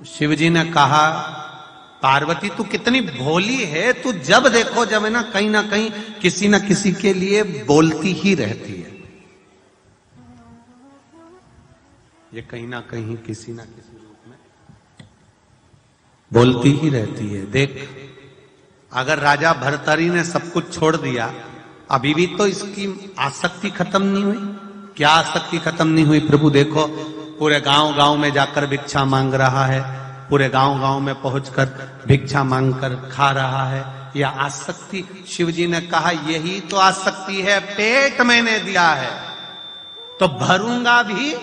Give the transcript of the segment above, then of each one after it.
शिवजी ने कहा, पार्वती तू कितनी भोली है, तू जब देखो जब है ना कहीं किसी ना किसी के लिए बोलती ही रहती है। ये कहीं ना कहीं किसी ना किसी रूप में बोलती ही रहती है। देख, अगर राजा भर्तरी ने सब कुछ छोड़ दिया, अभी भी तो इसकी आसक्ति खत्म नहीं हुई। क्या आसक्ति खत्म नहीं हुई प्रभु? देखो, पूरे गांव गांव में जाकर भिक्षा मांग रहा है, पूरे गांव गांव में पहुंचकर भिक्षा मांगकर खा रहा है। यह आसक्ति, शिवजी ने कहा यही तो आसक्ति है। पेट मैंने दिया है तो भरूंगा भी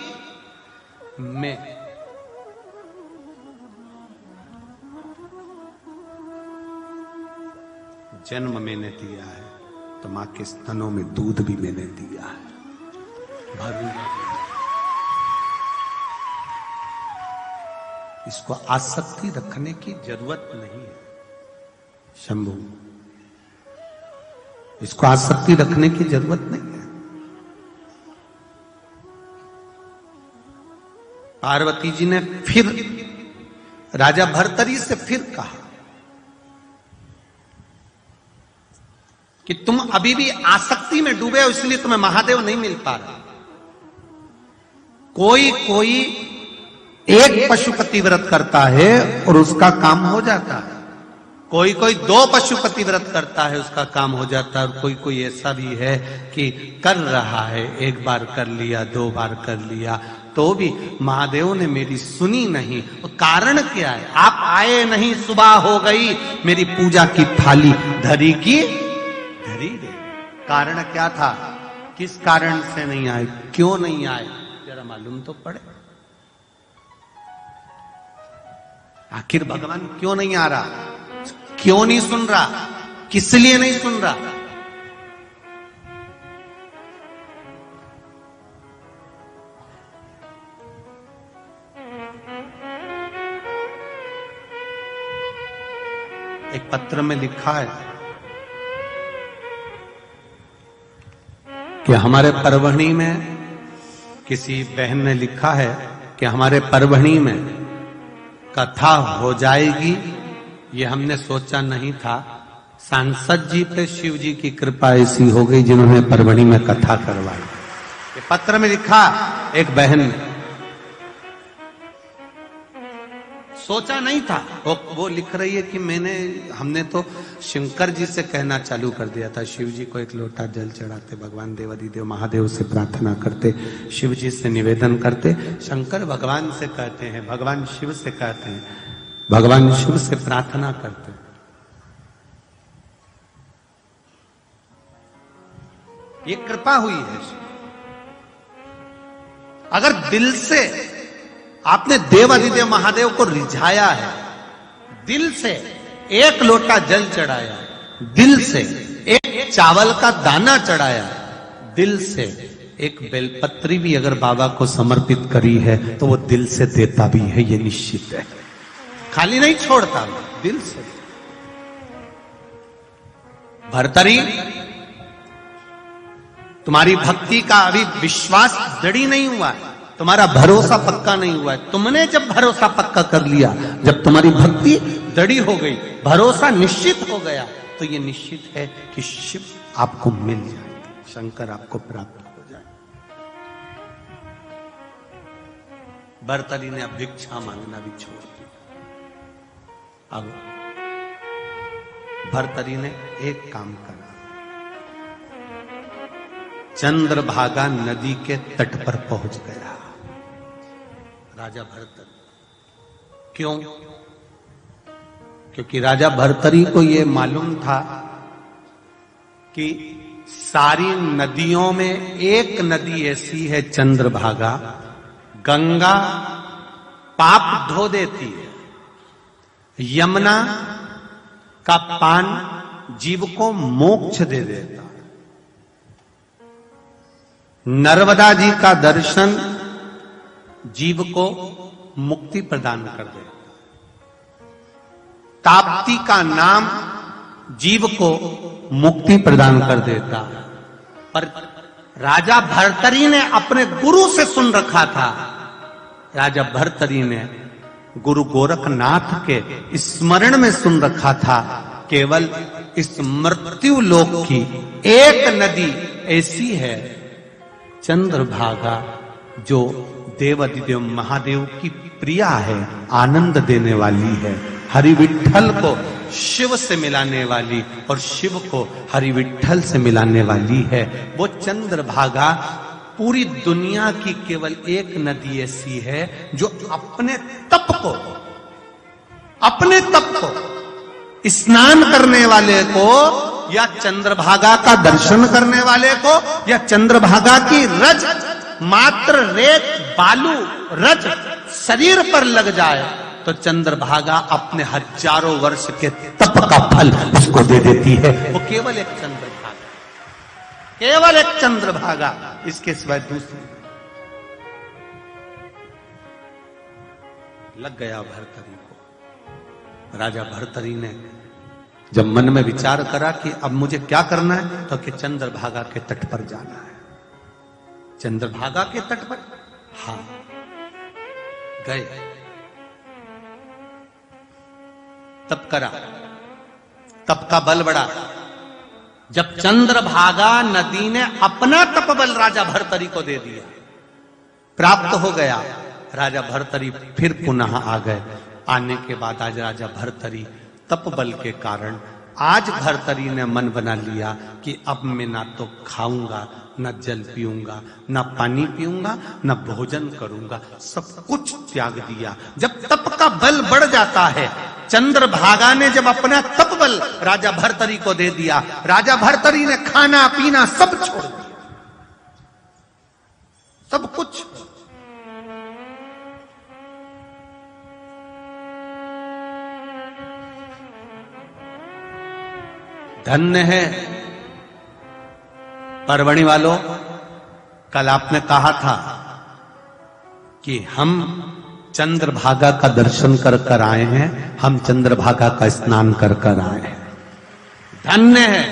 मैं। जन्म मैंने दिया है तो मां के स्तनों में दूध भी मैंने दिया है, भरूंगा। इसको आसक्ति रखने की जरूरत नहीं है शंभू, इसको आसक्ति रखने की जरूरत नहीं है। पार्वती जी ने फिर राजा भर्तरी से फिर कहा कि तुम अभी भी आसक्ति में डूबे हो, इसलिए तुम्हें महादेव नहीं मिल पा रहा। कोई कोई एक पशुपति व्रत करता है और उसका काम हो जाता है, कोई कोई 2 पशुपति व्रत करता है उसका काम हो जाता है, और कोई कोई ऐसा भी है कि कर रहा है, 1 बार कर लिया, 2 बार कर लिया, तो भी महादेव ने मेरी सुनी नहीं। तो कारण क्या है? आप आए नहीं, सुबह हो गई, मेरी पूजा की थाली धरी की धरी रे। कारण क्या था? किस कारण से नहीं आए, क्यों नहीं आए, जरा मालूम तो पड़े। आखिर भगवान क्यों नहीं आ रहा, क्यों नहीं सुन रहा, किस लिए नहीं सुन रहा? एक पत्र में लिखा है कि हमारे परवहनी में, किसी बहन ने लिखा है कि हमारे परवहनी में कथा हो जाएगी, ये हमने सोचा नहीं था। सांसद जी पे शिव जी की कृपा ऐसी हो गई जिन्होंने परवहनी में कथा करवाई। ये पत्र में लिखा एक बहन ने, सोचा नहीं था। वो लिख रही है कि हमने तो शंकर जी से कहना चालू कर दिया था, शिव जी को 1 लोटा जल चढ़ाते, भगवान देवादिदेव महादेव से प्रार्थना करते, शिव जी से निवेदन करते। शंकर भगवान से कहते हैं, भगवान शिव से कहते हैं, भगवान शिव से प्रार्थना करते। ये कृपा हुई है। अगर दिल से आपने देवादिदेव महादेव को रिझाया है, दिल से 1 लोटा जल चढ़ाया, दिल से 1 चावल का दाना चढ़ाया, दिल से 1 बेलपत्री भी अगर बाबा को समर्पित करी है तो वो दिल से देता भी है, ये निश्चित है। खाली नहीं छोड़ता, दिल से। भर्तरी, तुम्हारी भक्ति का अभी विश्वास दृढ़ नहीं हुआ है, तुम्हारा भरोसा पक्का नहीं हुआ है। तुमने जब भरोसा पक्का कर लिया, जब तुम्हारी भक्ति दृढ़ हो गई, भरोसा निश्चित हो गया, तो ये निश्चित है कि शिव आपको मिल जाएगा, शंकर आपको प्राप्त हो जाएगा। भर्तरी ने अब भिक्षा मांगना भी छोड़ दिया। अब भर्तरी ने एक काम करा, चंद्रभागा नदी के तट पर पहुंच गया राजा भर्तरी। क्यों? क्योंकि राजा भर्तरी को यह मालूम था कि सारी नदियों में एक नदी ऐसी है, चंद्रभागा, गंगा पाप धो देती है, यमुना का पान जीव को मोक्ष दे देता, नर्मदा जी का दर्शन जीव को मुक्ति प्रदान कर देता, ताप्ती का नाम जीव को मुक्ति प्रदान कर देता। पर राजा भर्तरी ने अपने गुरु से सुन रखा था, राजा भर्तरी ने गुरु गोरखनाथ के स्मरण में सुन रखा था। केवल इस मृत्यु लोक की एक नदी ऐसी है, चंद्रभागा, जो देवाधिदेव महादेव की प्रिया है, आनंद देने वाली है, हरि विठ्ठल को शिव से मिलाने वाली और शिव को हरि विठ्ठल से मिलाने वाली है। वो चंद्रभागा पूरी दुनिया की केवल एक नदी ऐसी है जो अपने तप को स्नान करने वाले को या चंद्रभागा का दर्शन करने वाले को या चंद्रभागा की रज मात्र रेत बालू रज शरीर पर लग जाए तो चंद्रभागा अपने हजारों वर्ष के तप का फल उसको दे देती है। वो केवल एक चंद्रभागा, केवल एक चंद्रभागा, इसके सिवाय दूसरी। लग गया भर्तरी को। राजा भर्तरी ने जब मन में विचार करा कि अब मुझे क्या करना है, तो कि चंद्रभागा के तट पर जाना है। चंद्रभागा के तट पर हाँ गए, तप करा, तप का बल बढ़ा। जब चंद्रभागा नदी ने अपना तप बल राजा भर्तरी को दे दिया, प्राप्त हो गया, राजा भर्तरी फिर पुनः आ गए। आने के बाद आज राजा भर्तरी तप बल के कारण आज भर्तरी ने मन बना लिया कि अब मैं ना तो खाऊंगा, न जल पीऊंगा, न पानी पीऊंगा, न भोजन करूंगा, सब कुछ त्याग दिया। जब तप का बल बढ़ जाता है, चंद्रभागा ने जब अपना तप बल राजा भर्तरी को दे दिया, राजा भर्तरी ने खाना पीना सब छोड़ दिया, सब कुछ। धन्य है परवणी वालों, कल आपने कहा था कि हम चंद्रभागा का दर्शन कर कर आए हैं, हम चंद्रभागा का स्नान कर कर आए हैं। धन्य है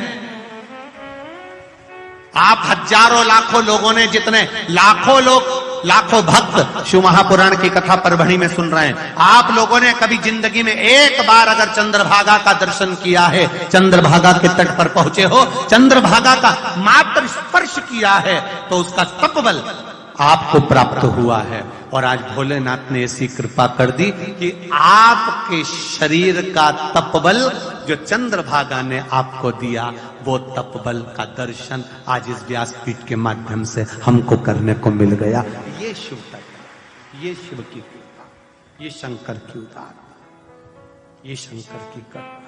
आप, हजारों लाखों लोगों ने, जितने लाखों लोग, लाखों भक्त शिव महापुराण की कथा परभणी में सुन रहे हैं, आप लोगों ने कभी जिंदगी में एक बार अगर चंद्रभागा का दर्शन किया है, चंद्रभागा के तट पर पहुंचे हो, चंद्रभागा का मात्र स्पर्श किया है, तो उसका तप बल आपको प्राप्त हुआ है। और आज भोलेनाथ ने ऐसी कृपा कर दी कि आपके शरीर का तप बल जो चंद्रभागा ने आपको दिया, वो तप बल का दर्शन आज इस व्यासपीठ के माध्यम से हमको करने को मिल गया। ये शिव का, ये शिव की कृपा, ये शंकर की उदार, ये शंकर की कृपा।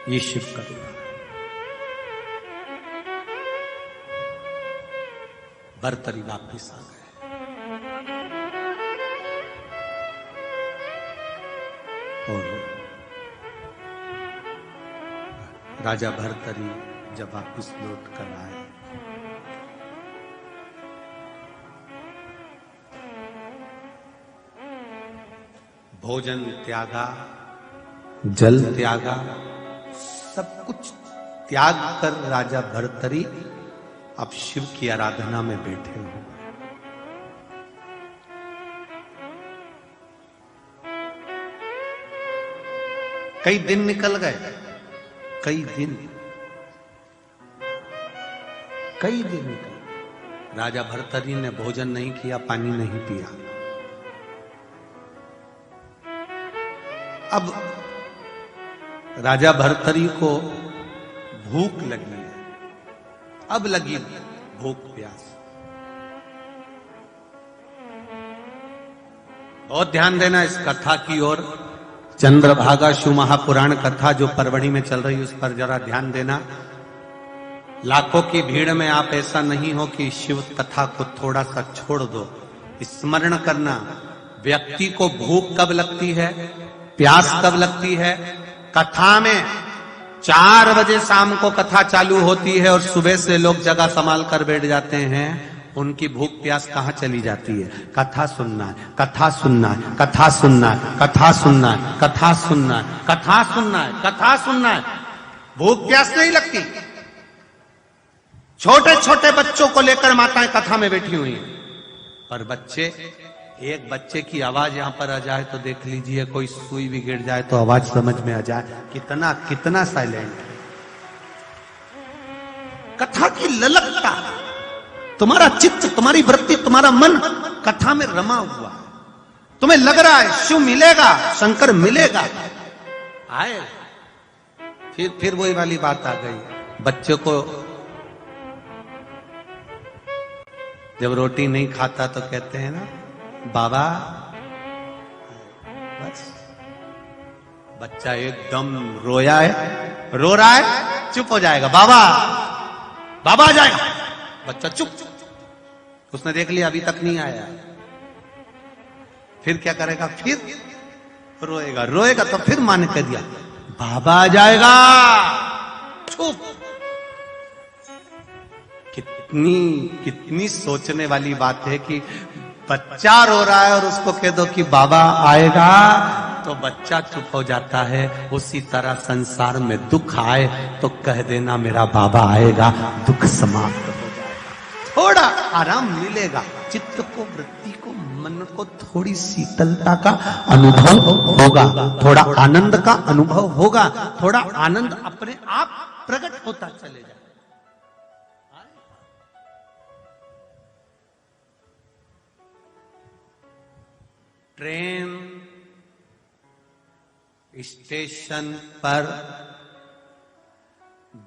ये शिव का कृपा। भर्तरी वापिस आ गए और राजा भर्तरी जब वापिस लौट कर आए, भोजन त्यागा, जल त्यागा, सब कुछ त्याग कर राजा भर्तरी अब शिव की आराधना में बैठे हो। कई दिन निकल गए, कई दिन निकल गए। राजा भर्तरी ने भोजन नहीं किया, पानी नहीं पिया। अब राजा भर्तरी को भूख लगी है, अब लगी भूख प्यास। बहुत ध्यान देना इस कथा की ओर। चंद्रभागा शिव महापुराण कथा जो परवणी में चल रही, उस पर जरा ध्यान देना। लाखों की भीड़ में आप ऐसा नहीं हो कि शिव कथा को थोड़ा सा छोड़ दो। स्मरण करना, व्यक्ति को भूख कब लगती है, प्यास कब लगती है। कथा में 4 बजे शाम को कथा चालू होती है और सुबह से लोग जगह संभाल कर बैठ जाते हैं, उनकी भूख प्यास कहां चली जाती है। कथा सुनना है, कथा सुनना है, कथा सुनना है, कथा सुनना है, कथा सुनना है, कथा सुनना है, कथा सुनना है। भूख प्यास नहीं लगती। छोटे छोटे बच्चों को लेकर माताएं कथा में बैठी हुई हैं, पर बच्चे, एक बच्चे की आवाज यहां पर आ जाए तो देख लीजिए, कोई सुई भी गिर जाए तो आवाज समझ में आ जाए, कितना कितना साइलेंट है। कथा की ललकता, तुम्हारा चित्त, तुम्हारी वृत्ति, तुम्हारा मन कथा में रमा हुआ, तुम्हें लग रहा है शिव मिलेगा, शंकर मिलेगा, आए। फिर वही वाली बात आ गई, बच्चे को जब रोटी नहीं खाता तो कहते हैं ना बाबा, बस बच्चा एकदम रोया है, रो रहा है, चुप हो जाएगा, बाबा बाबा आ जाएगा, बच्चा चुप, उसने देख लिया अभी तक नहीं आया, फिर क्या करेगा, फिर रोएगा, रोएगा तो फिर मां ने कह दिया बाबा आ जाएगा, चुप। कितनी सोचने वाली बात है कि बच्चा रो रहा है और उसको कह दो कि बाबा आएगा तो बच्चा चुप हो जाता है। उसी तरह संसार में दुख आए तो कह देना मेरा बाबा आएगा, दुख समाप्त हो जाएगा, थोड़ा आराम मिलेगा, चित्त को, वृत्ति को, मन को थोड़ी शीतलता का अनुभव होगा, थोड़ा आनंद का अनुभव होगा, थोड़ा आनंद अपने आप प्रकट होता चले जाए। ट्रेन स्टेशन पर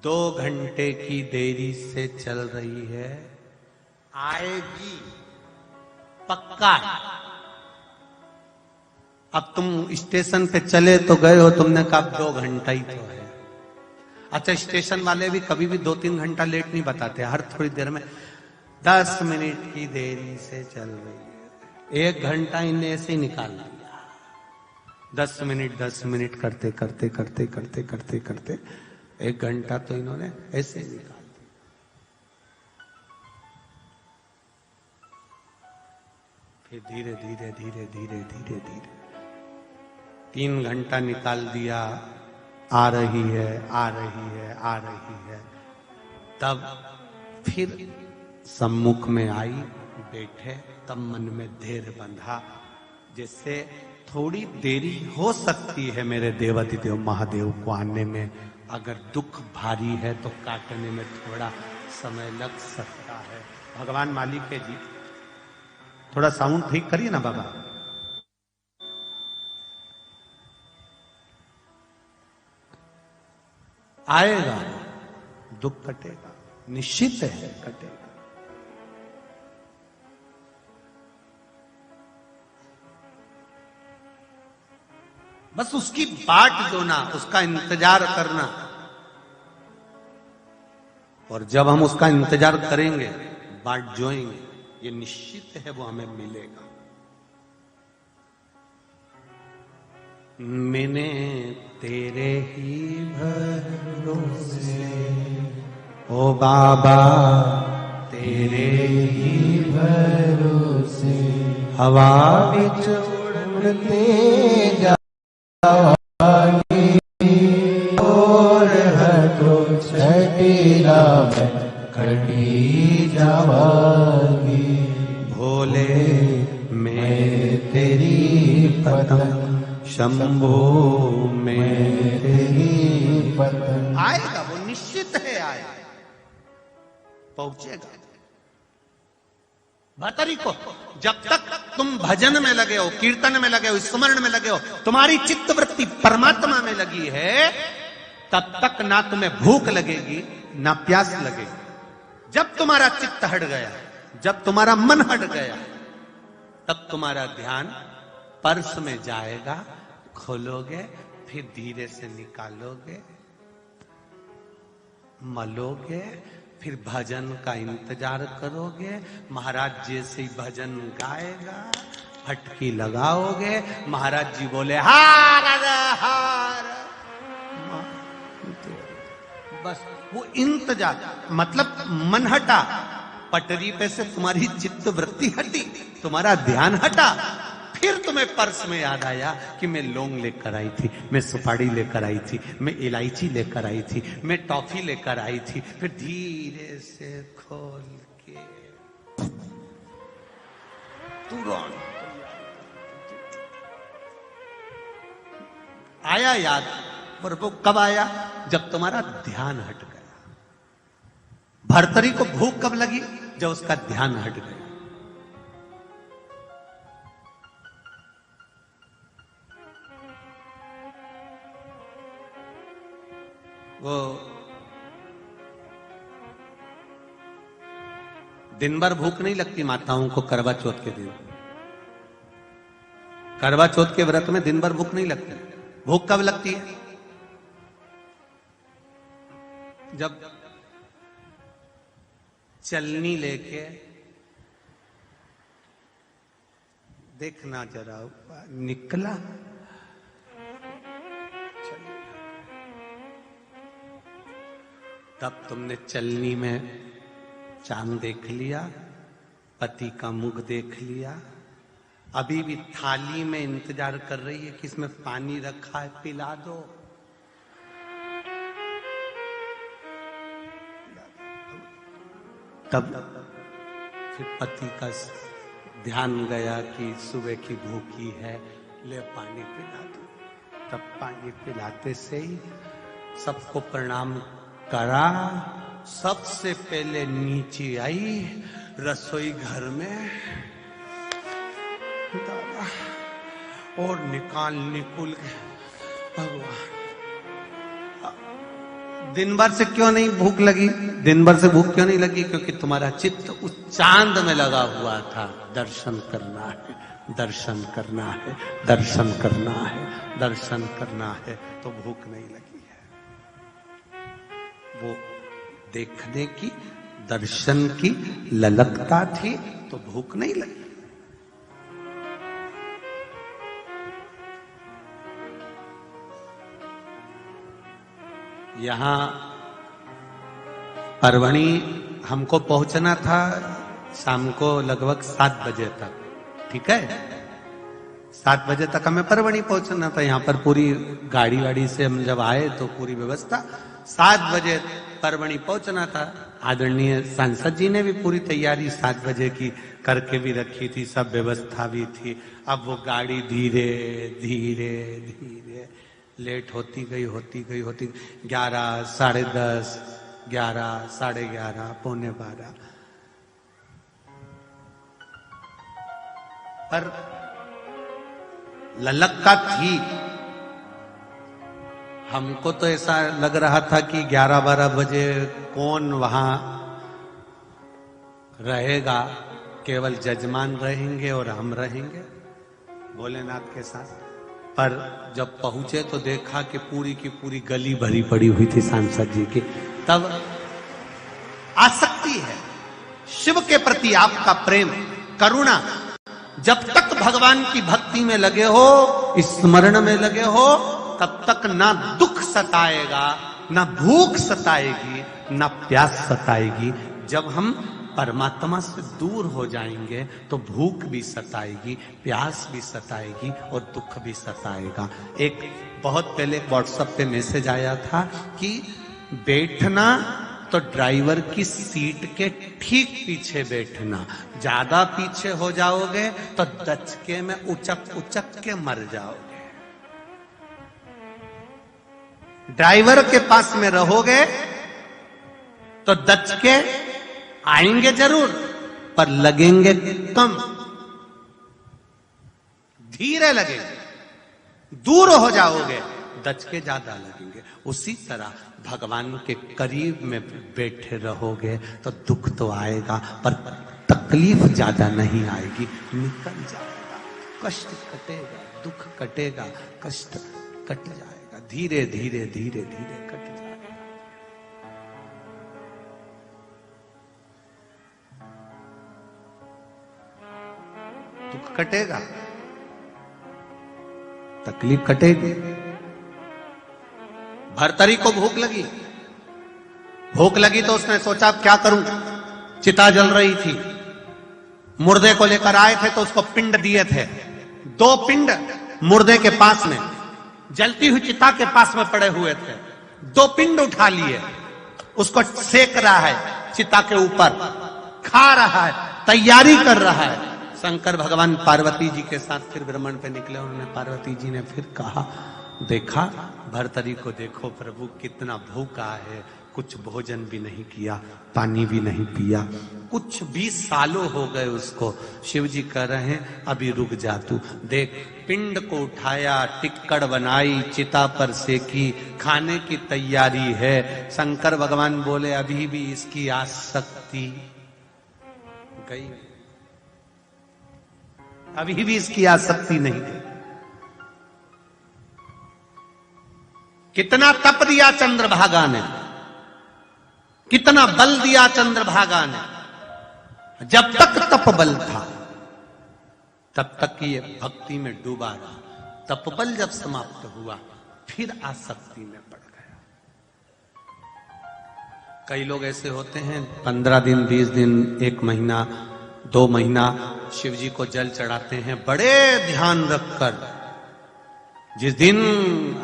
2 घंटे की देरी से चल रही है, आएगी पक्का। अब तुम स्टेशन पे चले तो गए हो, तुमने कहा 2 घंटा ही तो है। अच्छा, स्टेशन वाले भी कभी भी 2-3 घंटा लेट नहीं बताते, हर थोड़ी देर में 10 मिनट की देरी से चल रही है। 1 घंटा इन्हें ऐसे ही निकाल दिया, 10 मिनट करते करते करते करते करते करते 1 घंटा तो इन्होंने ऐसे ही निकाल दिया। फिर धीरे धीरे धीरे धीरे धीरे धीरे 3 घंटा निकाल दिया, आ रही है, आ रही है, आ रही है। तब फिर सम्मुख में आई, बैठे, तब मन में धैर्य बंधा, जिससे थोड़ी देरी हो सकती है मेरे देवाधिदेव महादेव को आने में। अगर दुख भारी है तो काटने में थोड़ा समय लग सकता है। भगवान मालिक है जी, थोड़ा साउंड ठीक करिए ना बाबा। आएगा, दुख कटेगा, निश्चित है कटेगा। बस उसकी बाट जोना, उसका इंतजार करना, और जब हम उसका इंतजार करेंगे, बाट जोएंगे, ये निश्चित है वो हमें मिलेगा। मैंने तेरे ही भरोसे, ओ बाबा तेरे ही भरोसे, हवा बिच उड़ते जा और हटो छटीला में खड़ी जावागी, भोले मैं तेरी पतंग, शंभो मैं तेरी पतंग। आएगा वो, निश्चित है आएगा, पहुंचेगा। भतरी को जब तक तुम भजन में लगे हो, कीर्तन में लगे हो, स्मरण में लगे हो, तुम्हारी चित्त वृत्ति परमात्मा में लगी है, तब तक ना तुम्हें भूख लगेगी ना प्यास लगेगी। जब तुम्हारा चित्त हट गया, जब तुम्हारा मन हट गया, तब तुम्हारा ध्यान पर्स में जाएगा, खोलोगे, फिर धीरे से निकालोगे, मलोगे, फिर भजन का इंतजार करोगे। महाराज जैसे ही भजन गाएगा, फटकी लगाओगे, महाराज जी बोले हार हार, बस वो इंतजार, मतलब मन हटा, पटरी पे से तुम्हारी चित्त वृत्ति हटी, तुम्हारा ध्यान हटा, फिर तुम्हें पर्स में याद आया कि मैं लौंग लेकर आई थी, मैं सुपारी लेकर आई थी, मैं इलायची लेकर आई थी, मैं टॉफी लेकर आई थी। फिर धीरे से खोल के तुरंत आया याद। और वो कब आया? जब तुम्हारा ध्यान हट गया। भर्तरी को भूख कब लगी? जब उसका ध्यान हट गया। वो दिन भर भूख नहीं लगती माताओं को करवा चौथ के दिन। करवा चौथ के व्रत में दिन भर भूख नहीं लगती। भूख कब लगती है? जब चलनी लेके देखना जरा निकला, तब तुमने चलनी में चांद देख लिया, पति का मुख देख लिया, अभी भी थाली में इंतजार कर रही है कि इसमें पानी रखा है, पिला दो। तब फिर पति का ध्यान गया कि सुबह की भूखी है, ले पानी पिला दो। तब पानी पिलाते से ही सबको प्रणाम करा। सबसे पहले नीचे आई रसोई घर में और निकुल भगवान, दिन भर से क्यों नहीं भूख लगी? दिन भर से भूख क्यों नहीं लगी? क्योंकि तुम्हारा चित्त उस चांद में लगा हुआ था। दर्शन करना है, दर्शन करना है, दर्शन करना है, दर्शन करना है, तो भूख नहीं लगी है। वो देखने की, दर्शन की ललकता थी, तो भूख नहीं लगी। यहां परवणी हमको पहुंचना था शाम को लगभग 7 बजे तक, ठीक है? 7 बजे तक हमें परवणी पहुंचना था। यहाँ पर पूरी गाड़ी वाड़ी से हम जब आए तो पूरी व्यवस्था, 7 बजे परवणी पहुंचना था। आदरणीय सांसद जी ने भी पूरी तैयारी 7 बजे की करके भी रखी थी, सब व्यवस्था भी थी। अब वो गाड़ी धीरे धीरे धीरे लेट होती गई, 11, 10:30, 11, 11:30, 11:45। पर ललक्का थी। हमको तो ऐसा लग रहा था कि 11-12 बजे कौन वहां रहेगा, केवल जजमान रहेंगे और हम रहेंगे भोलेनाथ के साथ। पर जब पहुंचे तो देखा कि पूरी की पूरी गली भरी पड़ी हुई थी सांसद जी की। तब आसक्ति है शिव के प्रति, आपका प्रेम, करुणा। जब तक भगवान की भक्ति में लगे हो, स्मरण में लगे हो, तब तक ना दुख सताएगा, ना भूख सताएगी, ना प्यास सताएगी। जब हम परमात्मा से दूर हो जाएंगे तो भूख भी सताएगी, प्यास भी सताएगी और दुख भी सताएगा। एक बहुत पहले व्हाट्सएप पे मैसेज आया था कि बैठना तो ड्राइवर की सीट के ठीक पीछे बैठना, ज्यादा पीछे हो जाओगे तो दचके में उचक उचक के मर जाओगे। ड्राइवर के पास में रहोगे तो दचके आएंगे जरूर, पर लगेंगे कम, धीरे लगेंगे। दूर हो जाओगे, दचके ज्यादा लगेंगे। उसी तरह भगवान के करीब में बैठे रहोगे तो दुख तो आएगा, पर तकलीफ ज्यादा नहीं आएगी, निकल जाएगा। कष्ट कटेगा, दुख कटेगा, कष्ट कट जाएगा, धीरे धीरे धीरे धीरे कट जाएगा। दुख कटेगा, तकलीफ कटेगी। भर्तरी को भूख लगी। भूख लगी तो उसने सोचा अब क्या करूं। चिता जल रही थी, मुर्दे को लेकर आए थे तो उसको पिंड दिए थे। दो पिंड मुर्दे के पास में, जलती हुई चिता के पास में पड़े हुए थे। दो पिंड उठा लिए, उसको सेक रहा है, चिता के ऊपर खा रहा है, तैयारी कर रहा है। शंकर भगवान पार्वती जी के साथ फिर भ्रमण पे निकले। उन्होंने, पार्वती जी ने फिर कहा, देखा भर्तरी को, देखो प्रभु कितना भूखा है, कुछ भोजन भी नहीं किया, पानी भी नहीं पिया, कुछ 20 सालों हो गए उसको। शिव जी कह रहे हैं, अभी रुक जा तू, देख पिंड को उठाया, टिक्कड़ बनाई, चिता पर सेकी, खाने की तैयारी है। शंकर भगवान बोले, अभी भी इसकी आसक्ति गई, अभी भी इसकी आसक्ति नहीं गई। कितना तप दिया चंद्रभागा ने, कितना बल दिया चंद्रभागा ने। जब तक तप बल था तब तक ये भक्ति में डूबा रहा। तप बल जब समाप्त हुआ फिर आसक्ति में पड़ गया। कई लोग ऐसे होते हैं 15 दिन, 20 दिन, 1 महीना, 2 महीना शिव जी को जल चढ़ाते हैं बड़े ध्यान रखकर। जिस दिन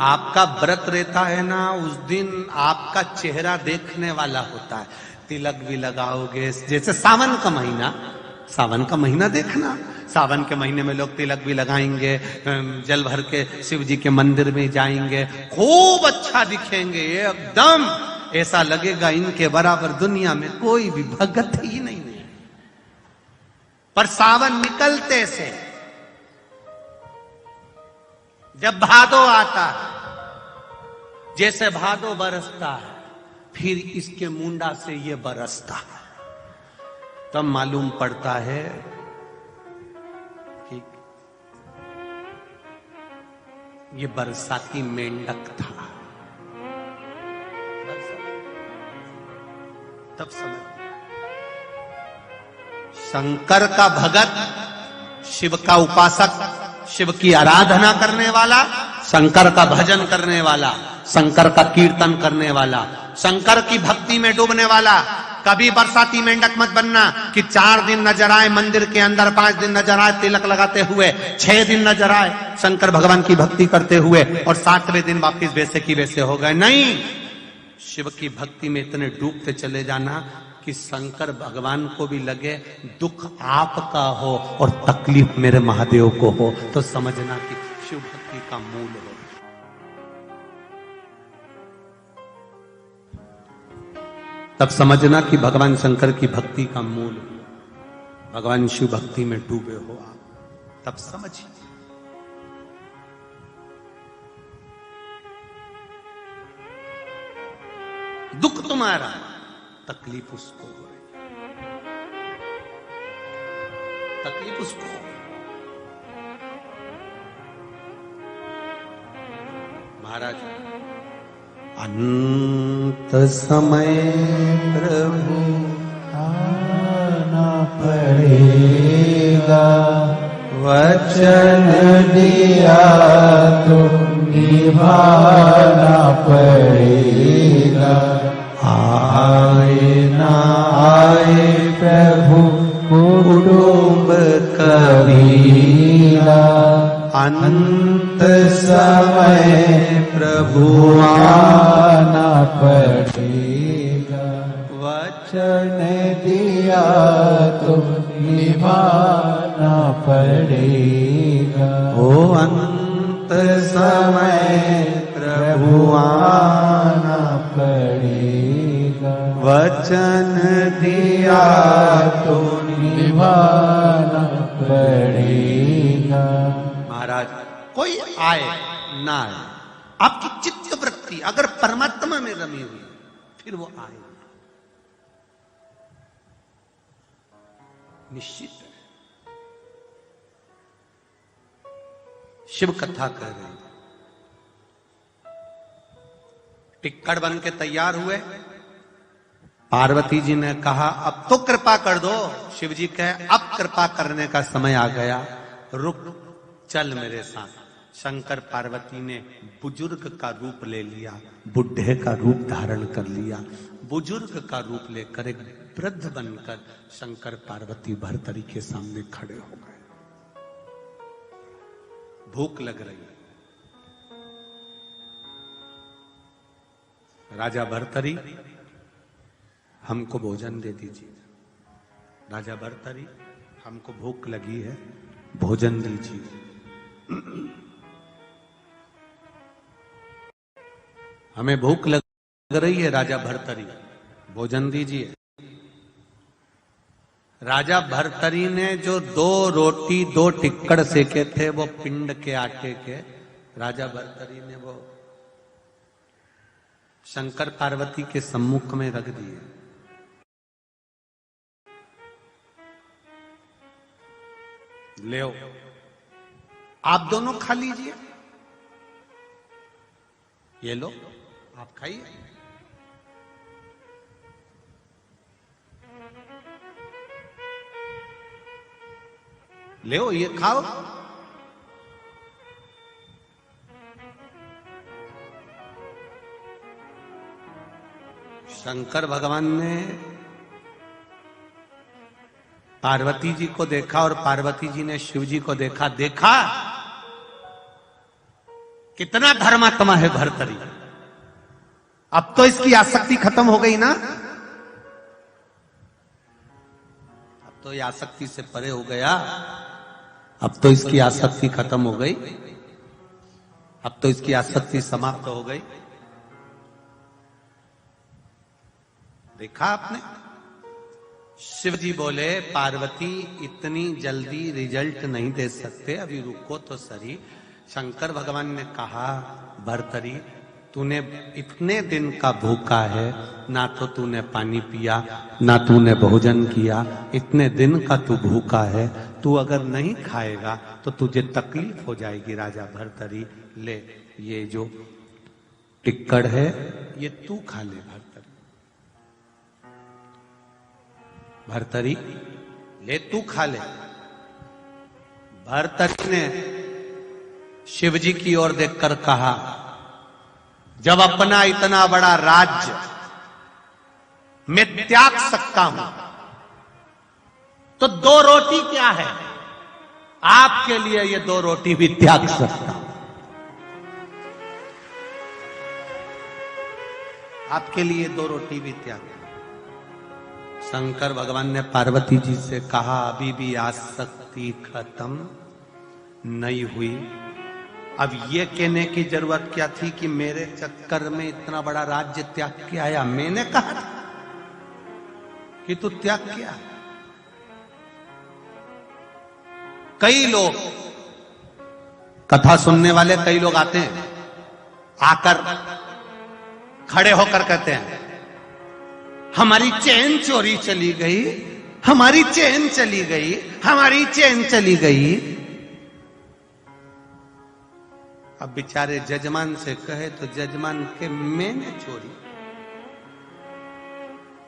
आपका व्रत रहता है ना, उस दिन आपका चेहरा देखने वाला होता है। तिलक भी लगाओगे, जैसे सावन का महीना, सावन का महीना देखना, सावन के महीने में लोग तिलक भी लगाएंगे, जल भर के शिव जी के मंदिर में जाएंगे, खूब अच्छा दिखेंगे, एकदम ऐसा लगेगा इनके बराबर दुनिया में कोई भी भगत ही नहीं है। पर सावन निकलते से जब भादो आता है, जैसे भादो बरसता है, फिर इसके मुंडा से ये बरसता है, तब मालूम पड़ता है कि ये बरसाती मेंढक था। तब समझ, शंकर का भगत, शिव का उपासक, शिव की आराधना करने वाला, शंकर का भजन करने वाला, शंकर का कीर्तन करने वाला, शंकर की भक्ति में डूबने वाला। कभी बरसाती मेंढक मत बनना कि 4 दिन नजर आए मंदिर के अंदर, 5 दिन नजर आए तिलक लगाते हुए, 6 दिन नजर आए शंकर भगवान की भक्ति करते हुए, और 7वें दिन वापिस वैसे की वैसे हो गए। नहीं, शिव की भक्ति में इतने डूबते चले जाना कि शंकर भगवान को भी लगे दुख आपका हो और तकलीफ मेरे महादेव को हो, तो समझना कि शिव भक्ति का मूल हो। तब समझना कि भगवान शंकर की भक्ति का मूल, भगवान शिव भक्ति में डूबे हो आप, तब समझिए। दुख तुम्हारा, तकलीफ उसको हो रही, तकलीफ उसको। महाराज, अंत समय प्रभु आना पड़ेगा, वचन दिया तो निभाना पड़ेगा। आए ना आए प्रभु कुटुंब कबीरा, अंत समय प्रभु आना पड़ेगा, वचन दिया तो निभाना पड़ेगा। ओ अंत समय प्रभु आना पड़ेगा, वचन दिया तो निभाना पड़ेगा। महाराज, कोई आए ना आए, आपकी चित्त वृत्ति अगर परमात्मा में रमी हुई फिर वो आए निश्चित है। शिव कथा कर रहे हैं, टिक्कड़ बन के तैयार हुए। पार्वती जी ने कहा अब तो कृपा कर दो। शिव जी कहे अब कृपा करने का समय आ गया, रुक, चल मेरे साथ। शंकर पार्वती ने बुजुर्ग का रूप ले लिया, बुढ़े का रूप धारण कर लिया। बुजुर्ग का रूप लेकर एक वृद्ध बनकर शंकर पार्वती भर्तरी के सामने खड़े हो गए। भूख लग रही है। राजा भर्तरी, हमको भोजन दे दीजिए। राजा भर्तरी, हमको भूख लगी है, भोजन दीजिए। हमें भूख लग रही है राजा भर्तरी, भोजन दीजिए। राजा भर्तरी ने जो 2 रोटी 2 टिक्कड़ सेके थे, वो पिंड के आटे के, राजा भर्तरी ने वो शंकर पार्वती के सम्मुख में रख दिए। ले आप दोनों खा लीजिए, ये लो आप खाइए। ले ये खाओ। शंकर भगवान ने पार्वती जी को देखा और पार्वती जी ने शिव जी को देखा। देखा कितना धर्मात्मा है भर्तरी, अब तो इसकी आसक्ति खत्म हो गई ना, अब तो ये आसक्ति से परे हो गया, अब तो इसकी आसक्ति खत्म हो गई, अब तो इसकी आसक्ति समाप्त हो गई। देखा आपने? शिव जी बोले पार्वती इतनी जल्दी रिजल्ट नहीं दे सकते, अभी रुको तो सही। शंकर भगवान ने कहा भर्तरी तूने इतने दिन का भूखा है, ना तो तूने पानी पिया ना तूने भोजन किया, इतने दिन का तू भूखा है, तू अगर नहीं खाएगा तो तुझे तकलीफ हो जाएगी। राजा भर्तरी ले ये जो टिक्कड़ है ये तू खा ले। भर्तरी ले तू खा ले। भर्तरी ने शिव जी की ओर देखकर कहा जब अपना इतना बड़ा राज्य मैं त्याग सकता हूं तो 2 रोटी क्या है, आपके लिए ये 2 रोटी भी त्याग सकता हूं, आपके लिए 2 रोटी भी त्याग। शंकर भगवान ने पार्वती जी से कहा अभी भी आसक्ति खत्म नहीं हुई। अब ये कहने की जरूरत क्या थी कि मेरे चक्कर में इतना बड़ा राज्य त्याग के आया? मैंने कहा था कि तू त्याग किया। कई लोग कथा सुनने वाले कई लोग आते हैं, आकर खड़े होकर कहते हैं हमारी चैन चोरी चली गई, हमारी चैन चली गई, हमारी चैन चली गई। अब बेचारे जजमान से कहे तो जजमान के मैंने चोरी,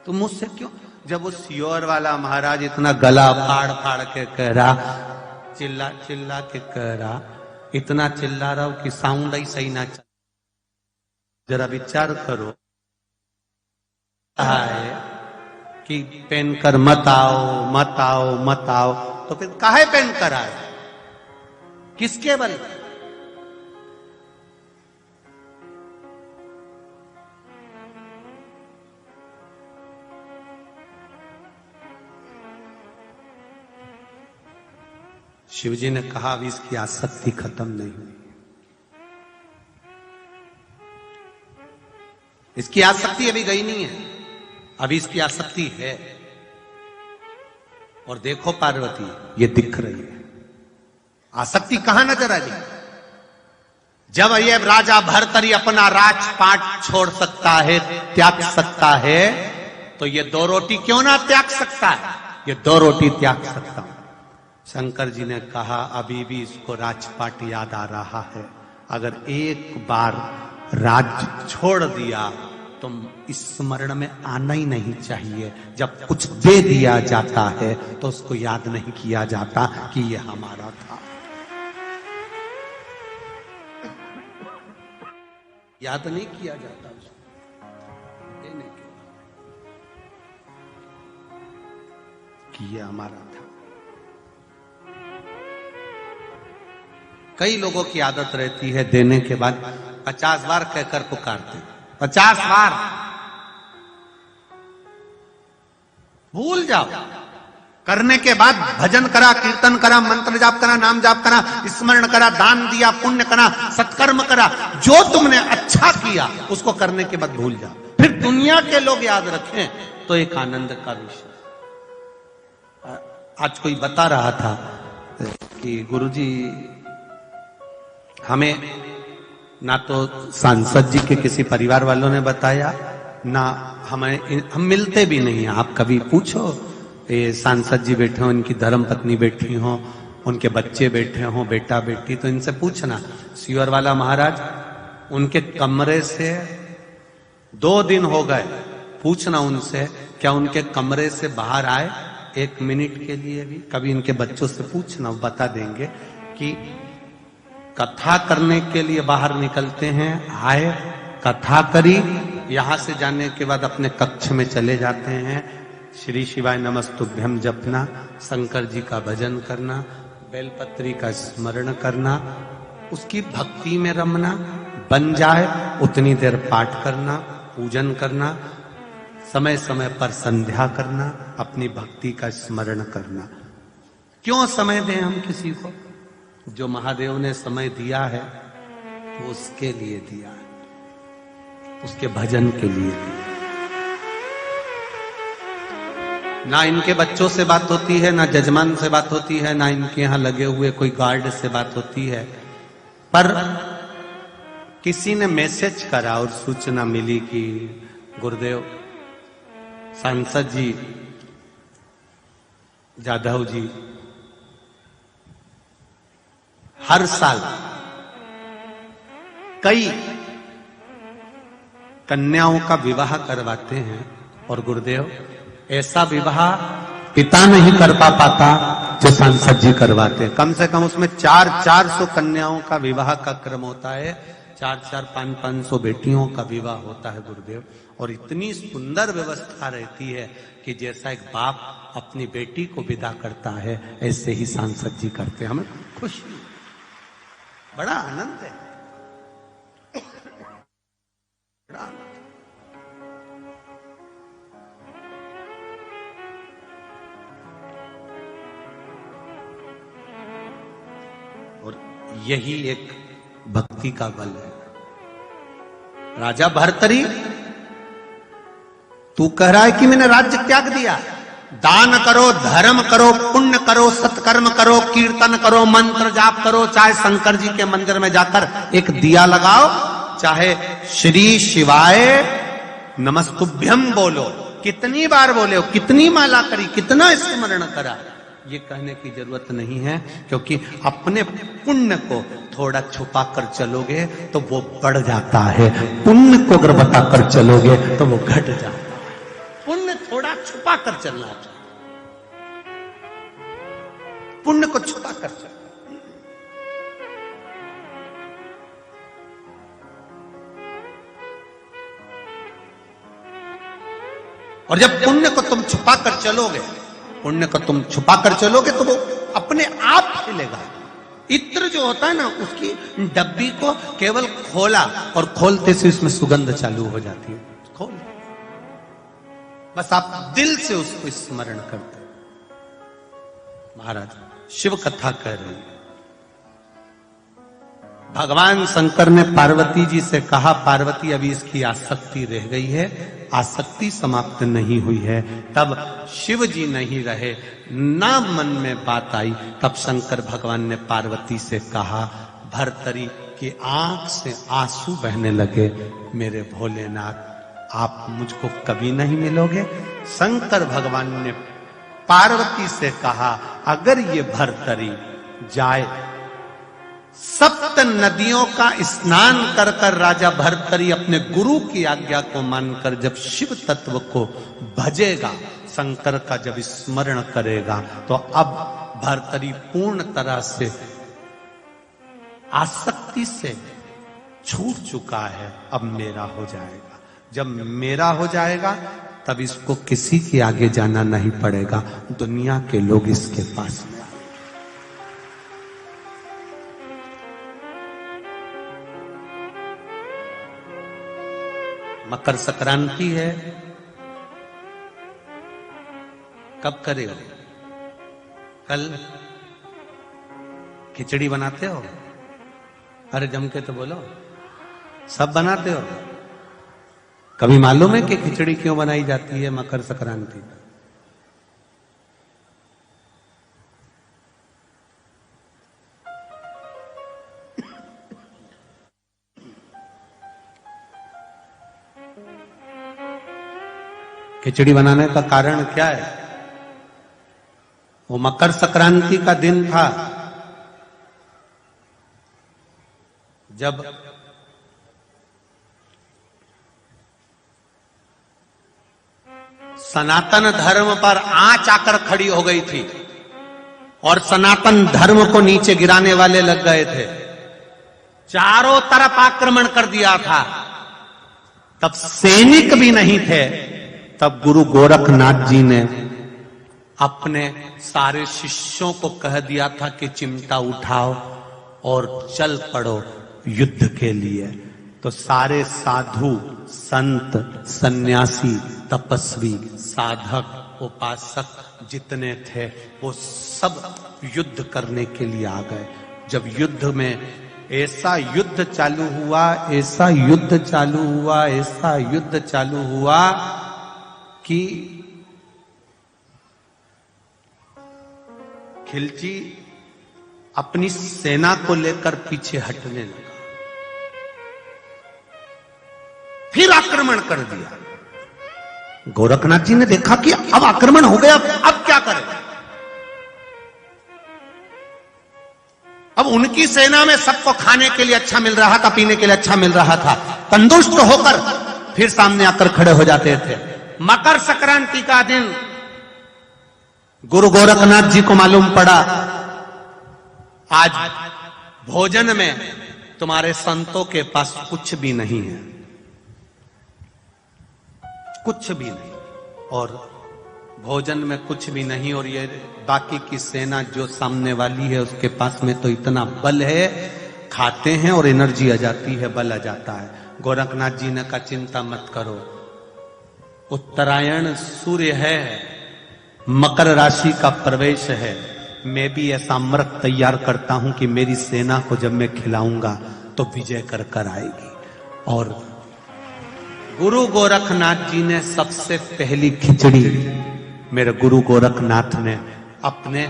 तो मुझसे क्यों? जब वो सियोर वाला महाराज इतना गला फाड़ फाड़ के कह रहा, चिल्ला चिल्ला के कह रहा, इतना चिल्ला रहा हूं कि साउंड ही सही ना चल। जरा विचार करो है कि पहनकर मत आओ मत आओ मत आओ, तो फिर काहे पहनकर आए? किसके बल? शिवजी ने कहा अभी इसकी आसक्ति खत्म नहीं हुई, इसकी आसक्ति अभी गई नहीं है, अभी इसकी आसक्ति है। और देखो पार्वती ये दिख रही है आसक्ति, कहां नजर आ रही? जब ये राजा भर्तरी अपना राजपाट छोड़ सकता है, त्याग सकता है, तो ये 2 रोटी क्यों ना त्याग सकता है? ये 2 रोटी त्याग सकता हूं। शंकर जी ने कहा अभी भी इसको राजपाट याद आ रहा है, अगर एक बार राज्य छोड़ दिया तो स्मरण में आना ही नहीं चाहिए। जब कुछ दे दिया जाता है तो उसको याद नहीं किया जाता कि ये हमारा था, याद नहीं किया जाता उसको देने के कि ये हमारा था। कई लोगों की आदत रहती है देने के बाद 50 बार कहकर पुकारते, 50 बार। भूल जाओ। करने के बाद भजन करा, कीर्तन करा, मंत्र जाप करा, नाम जाप करा, स्मरण करा, दान दिया, पुण्य करा, सत्कर्म करा, जो तुमने अच्छा किया उसको करने के बाद भूल जाओ। फिर दुनिया के लोग याद रखें तो एक आनंद का विषय। आज कोई बता रहा था कि गुरुजी हमें ना तो सांसद जी के किसी परिवार वालों ने बताया, ना हम मिलते भी नहीं। आप कभी पूछो, ये सांसद जी बैठे हो, इनकी धर्म पत्नी बैठी हो, उनके बच्चे बैठे हो, बेटा बेटी, तो इनसे पूछना। सीवर वाला महाराज, उनके कमरे से 2 दिन हो गए, पूछना उनसे क्या उनके कमरे से बाहर आए 1 मिनट के लिए भी? कभी इनके बच्चों से पूछना, बता देंगे कि कथा करने के लिए बाहर निकलते हैं, आए, कथा करी, यहां से जाने के बाद अपने कक्ष में चले जाते हैं, श्री शिवाय नमस्तुभ्यम जपना, शंकर जी का भजन करना, बेलपत्री का स्मरण करना, उसकी भक्ति में रमना, बन जाए उतनी देर पाठ करना, पूजन करना, समय समय पर संध्या करना, अपनी भक्ति का स्मरण करना। क्यों समय दें हम किसी को? जो महादेव ने समय दिया है वो उसके लिए दिया है, उसके भजन के लिए दिया। ना इनके बच्चों से बात होती है, ना जजमान से बात होती है, ना इनके यहां लगे हुए कोई गार्ड से बात होती है, पर किसी ने मैसेज करा और सूचना मिली कि गुरुदेव सांसद जी जाधव जी हर साल कई कन्याओं का विवाह करवाते हैं, और गुरुदेव ऐसा विवाह पिता नहीं कर पाता जो सांसद जी करवाते हैं। कम से कम उसमें 400 कन्याओं का विवाह का क्रम होता है, 500 बेटियों का विवाह होता है गुरुदेव। और इतनी सुंदर व्यवस्था रहती है कि जैसा एक बाप अपनी बेटी को विदा करता है, ऐसे ही सांसद जी करते हैं। हमें खुशी, बड़ा आनंद है, बड़ा आनंद। और यही एक भक्ति का बल है। राजा भर्तरी, तू कह रहा है कि मैंने राज्य त्याग दिया, दान करो, धर्म करो, पुण्य करो, सत्कर्म करो, कीर्तन करो, मंत्र जाप करो, चाहे शंकर जी के मंदिर में जाकर एक दिया लगाओ, चाहे श्री शिवाय नमस्तुभ्यम बोलो, कितनी बार बोले हो, कितनी माला करी, कितना स्मरण करा, ये कहने की जरूरत नहीं है, क्योंकि अपने पुण्य को थोड़ा छुपा कर चलोगे तो वो बढ़ जाता है, पुण्य को अगर बताकर चलोगे तो वो घट जाता है। पुण्य थोड़ा छुपा कर चलना चाहिए, पुण्य को छुपा कर चलना। और जब पुण्य को तुम छुपा कर चलोगे, पुण्य को तुम छुपा कर चलोगे तो वो अपने आप खिलेगा। इत्र जो होता है ना, उसकी डब्बी को केवल खोला और खोलते से उसमें सुगंध चालू हो जाती है। खोल, बस आप दिल से उसको स्मरण करते। महाराज शिव कथा कह रहे हैं, भगवान शंकर ने पार्वती जी से कहा, पार्वती अभी इसकी आसक्ति रह गई है, आसक्ति समाप्त नहीं हुई है। तब शिव जी नहीं रहे, ना मन में बात आई, तब शंकर भगवान ने पार्वती से कहा, भर्तरी की आंख से आंसू बहने लगे, मेरे भोलेनाथ आप मुझको कभी नहीं मिलोगे। शंकर भगवान ने पार्वती से कहा, अगर ये भर्तरी जाए, 7 नदियों का स्नान कर कर राजा भर्तरी अपने गुरु की आज्ञा को मानकर जब शिव तत्व को भजेगा, शंकर का जब स्मरण करेगा, तो अब भर्तरी पूर्ण तरह से आसक्ति से छूट चुका है, अब मेरा हो जाएगा। जब मेरा हो जाएगा तब इसको किसी के आगे जाना नहीं पड़ेगा, दुनिया के लोग इसके पास में। मकर संक्रांति है, कब करेगा? कल खिचड़ी बनाते हो? अरे जम के तो बोलो, सब बनाते हो? कभी मालूम है कि खिचड़ी क्यों बनाई जाती है मकर संक्रांति? खिचड़ी बनाने का कारण क्या है? वो मकर संक्रांति का दिन था जब सनातन धर्म पर आंच आकर खड़ी हो गई थी और सनातन धर्म को नीचे गिराने वाले लग गए थे। चारों तरफ आक्रमण कर दिया था। तब सैनिक भी नहीं थे। तब गुरु गोरखनाथ जी ने अपने सारे शिष्यों को कह दिया था कि चिमटा उठाओ और चल पड़ो युद्ध के लिए। तो सारे साधु, संत, सन्यासी, तपस्वी, साधक, उपासक जितने थे वो सब युद्ध करने के लिए आ गए। जब युद्ध में ऐसा युद्ध चालू हुआ, ऐसा युद्ध चालू हुआ, ऐसा युद्ध चालू हुआ कि खिलजी अपनी सेना को लेकर पीछे हटने लगा, फिर आक्रमण कर दिया। गोरखनाथ जी ने देखा कि अब आक्रमण हो गया, अब क्या करें? अब उनकी सेना में सबको खाने के लिए अच्छा मिल रहा था, पीने के लिए अच्छा मिल रहा था। तंदुरुस्त होकर फिर सामने आकर खड़े हो जाते थे। मकर संक्रांति का दिन गुरु गोरखनाथ जी को मालूम पड़ा आज भोजन में तुम्हारे संतों के पास कुछ भी नहीं है, कुछ भी नहीं, और भोजन में कुछ भी नहीं, और ये बाकी की सेना जो सामने वाली है उसके पास में तो इतना बल है, खाते हैं और एनर्जी आ जाती है, बल आ जाता है। गोरखनाथ जी ने कहा चिंता मत करो, उत्तरायण सूर्य है, मकर राशि का प्रवेश है, मैं भी ऐसा अमृत तैयार करता हूं कि मेरी सेना को जब मैं खिलाऊंगा तो विजय कर कर आएगी। और गुरु गोरखनाथ जी ने सबसे पहली खिचड़ी मेरे गुरु गोरखनाथ ने अपने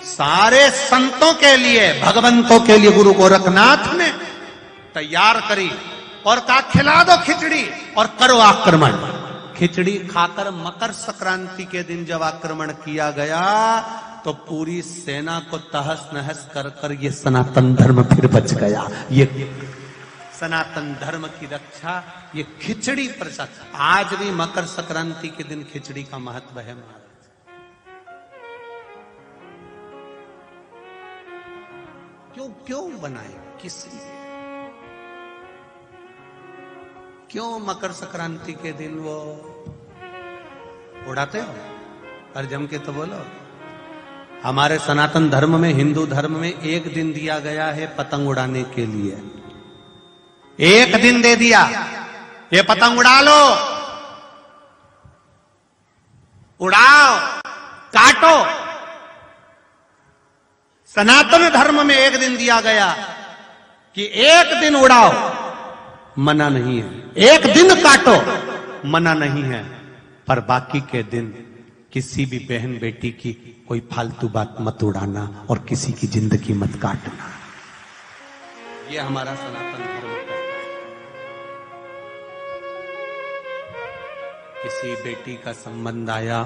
सारे संतों के लिए, भगवंतों के लिए गुरु गोरखनाथ ने तैयार करी और कहा खिला दो खिचड़ी और करो आक्रमण। खिचड़ी खाकर मकर संक्रांति के दिन जब आक्रमण किया गया तो पूरी सेना को तहस नहस कर कर ये सनातन धर्म फिर बच गया। ये सनातन धर्म की रक्षा ये खिचड़ी प्रसाद। आज भी मकर संक्रांति के दिन खिचड़ी का महत्व है महाराज। क्यों बनाए, किस लिए, क्यों मकर संक्रांति के दिन वो उड़ाते हो? और जम के तो बोलो। हमारे सनातन धर्म में, हिंदू धर्म में एक दिन दिया गया है पतंग उड़ाने के लिए। एक दिन दे दिया, ये पतंग उड़ा लो, उड़ाओ, काटो। सनातन धर्म में एक दिन दिया गया कि एक दिन उड़ाओ, मना नहीं है, एक दिन काटो, मना नहीं है, पर बाकी के दिन किसी भी बहन बेटी की कोई फालतू बात मत उड़ाना और किसी की जिंदगी मत काटना। ये हमारा सनातन धर्म है। किसी बेटी का संबंध आया,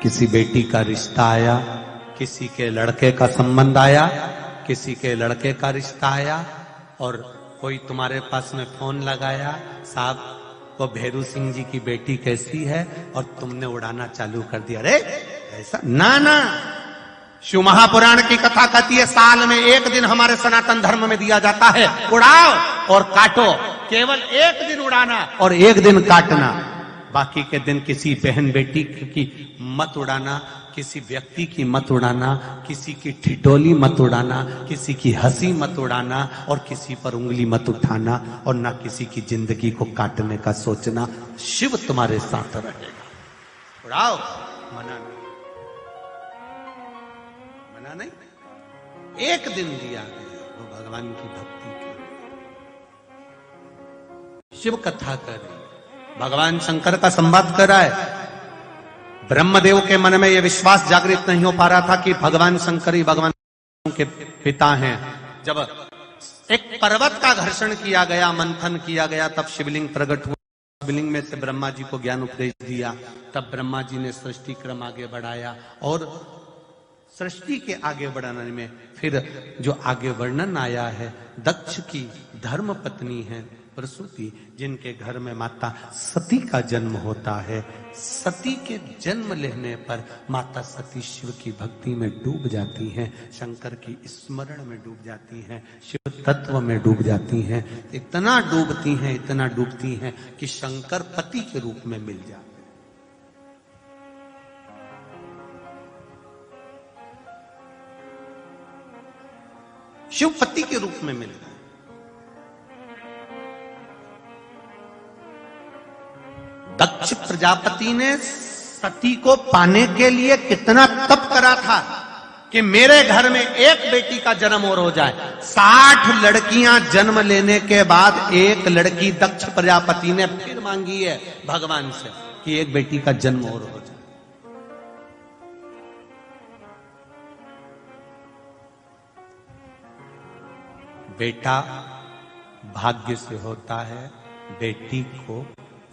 किसी बेटी का रिश्ता आया, किसी के लड़के का संबंध आया, किसी के लड़के का रिश्ता आया, और कोई तुम्हारे पास में फोन लगाया, साहब वो भैरू सिंह जी की बेटी कैसी है, और तुमने उड़ाना चालू कर दिया। अरे ऐसा ना ना, शिव महापुराण की कथा कहती है साल में एक दिन हमारे सनातन धर्म में दिया जाता है, उड़ाओ और काटो। केवल एक दिन उड़ाना और एक दिन काटना, बाकी के दिन किसी बहन बेटी की मत उड़ाना, किसी व्यक्ति की मत उड़ाना, किसी की ठिठोली मत उड़ाना, किसी की हंसी मत उड़ाना और किसी पर उंगली मत उठाना और ना किसी की जिंदगी को काटने का सोचना। शिव तुम्हारे साथ रहेगा। उड़ाओ, मना नहीं, मना नहीं। एक दिन दिया गया वो भगवान की भक्ति के लिए। शिव कथा कर रही, भगवान शंकर का संवाद कर रहा है। ब्रह्मदेव के मन में यह विश्वास जागृत नहीं हो पा रहा था कि भगवान शंकर ही भगवान के पिता हैं। जब एक पर्वत का घर्षण किया गया, मंथन किया गया, तब शिवलिंग प्रकट हुआ। शिवलिंग में से ब्रह्मा जी को ज्ञान उपदेश दिया। तब ब्रह्मा जी ने सृष्टि क्रम आगे बढ़ाया और सृष्टि के आगे बढ़ाने में फिर जो आगे वर्णन आया है, दक्ष की धर्म पत्नी है प्रसूति, जिनके घर में माता सती का जन्म होता है। सती के जन्म लेने पर माता सती शिव की भक्ति में डूब जाती हैं, शंकर की स्मरण में डूब जाती हैं, शिव तत्व में डूब जाती हैं। इतना डूबती हैं, इतना डूबती हैं कि शंकर पति के रूप में मिल जाते हैं। शिव पति के रूप में मिल गए। दक्ष प्रजापति ने सती को पाने के लिए कितना तप करा था कि मेरे घर में एक बेटी का जन्म और हो जाए। 60 लड़कियां जन्म लेने के बाद एक लड़की दक्ष प्रजापति ने फिर मांगी है भगवान से कि एक बेटी का जन्म और हो जाए। बेटा भाग्य से होता है, बेटी को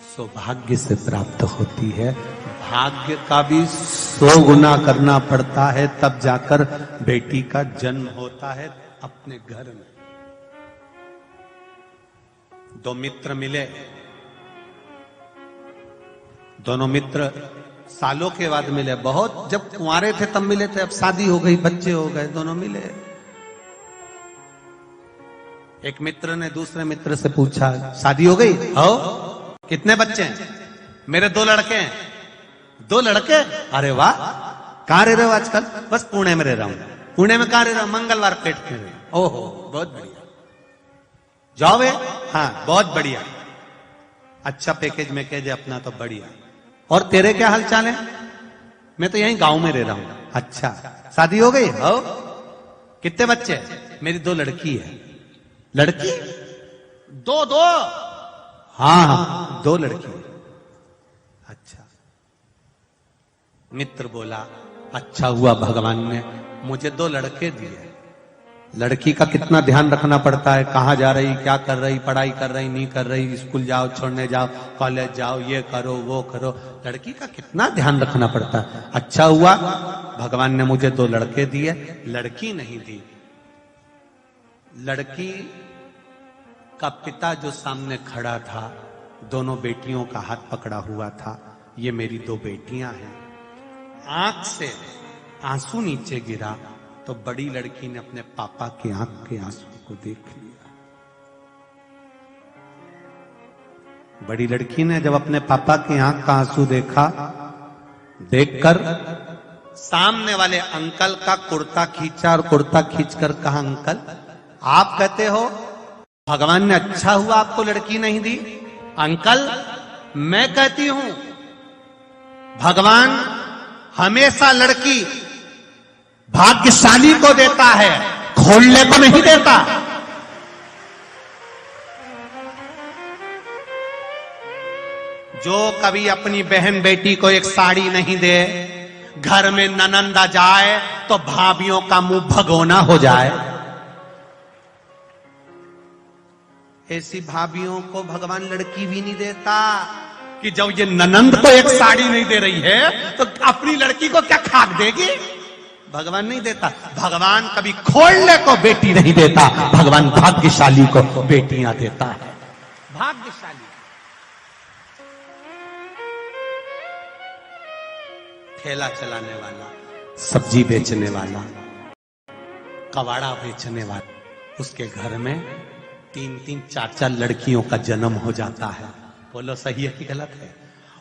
सौभाग्य से प्राप्त होती है। भाग्य का भी 100 गुना करना पड़ता है, तब जाकर बेटी का जन्म होता है अपने घर में। 2 मित्र मिले, दोनों मित्र सालों के बाद मिले। बहुत जब कुंवारे थे तब मिले थे, अब शादी हो गई, बच्चे हो गए, दोनों मिले। एक मित्र ने दूसरे मित्र से पूछा, शादी हो गई? हो। कितने बच्चे हैं? मेरे 2 लड़के हैं। 2 लड़के? अरे वाह। कहां रह रहे हो आजकल? बस पुणे में रह रहा हूं। पुणे में कहां रह रहा हूं? मंगलवार पेट में रह। ओहो, बहुत बढ़िया। जॉब है? हाँ, बहुत बढ़िया। अच्छा पैकेज में कह दे अपना तो बढ़िया। और तेरे क्या हाल चाल है? मैं तो यहीं गांव में रह रहा हूं। अच्छा, शादी हो गई? हो। कितने बच्चे? मेरी 2 लड़की है। लड़की? 2 हाँ, 2 लड़की। अच्छा। मित्र बोला, अच्छा हुआ भगवान ने मुझे 2 लड़के दिए। लड़की का कितना ध्यान रखना पड़ता है, कहां जा रही, क्या कर रही, पढ़ाई कर रही, नहीं कर रही, स्कूल जाओ, छोड़ने जाओ, कॉलेज जाओ, ये करो वो करो, लड़की का कितना ध्यान रखना पड़ता है। अच्छा हुआ भगवान ने मुझे 2 लड़के दिए, लड़की नहीं दी। लड़की का पिता जो सामने खड़ा था, दोनों बेटियों का हाथ पकड़ा हुआ था। ये मेरी 2 बेटियां हैं। आंख से आंसू नीचे गिरा तो बड़ी लड़की ने अपने पापा की आंख के आंसू को देख लिया। बड़ी लड़की ने जब अपने पापा की आंख का आंसू देखा, देखकर सामने वाले अंकल का कुर्ता खींचा और कुर्ता खींचकर कहा, अंकल आप कहते हो भगवान ने अच्छा हुआ आपको लड़की नहीं दी? अंकल मैं कहती हूं भगवान हमेशा लड़की भाग्यशाली को देता है, खोलने को नहीं देता। जो कभी अपनी बहन बेटी को एक साड़ी नहीं दे, घर में ननंद आ जाए तो भाभियों का मुंह भगोना हो जाए, ऐसी भाभियों को भगवान लड़की भी नहीं देता। कि जब ये ननंद को एक साड़ी नहीं दे रही है तो अपनी लड़की को क्या खाक देगी? भगवान नहीं देता। भगवान कभी खोलने को बेटी नहीं देता, भगवान भाग्यशाली को बेटियां देता है। भाग्यशाली। ठेला चलाने वाला, सब्जी बेचने वाला, कबाड़ा बेचने वाला, उसके घर में 3-3, 4-4 लड़कियों का जन्म हो जाता है। बोलो सही है कि गलत है?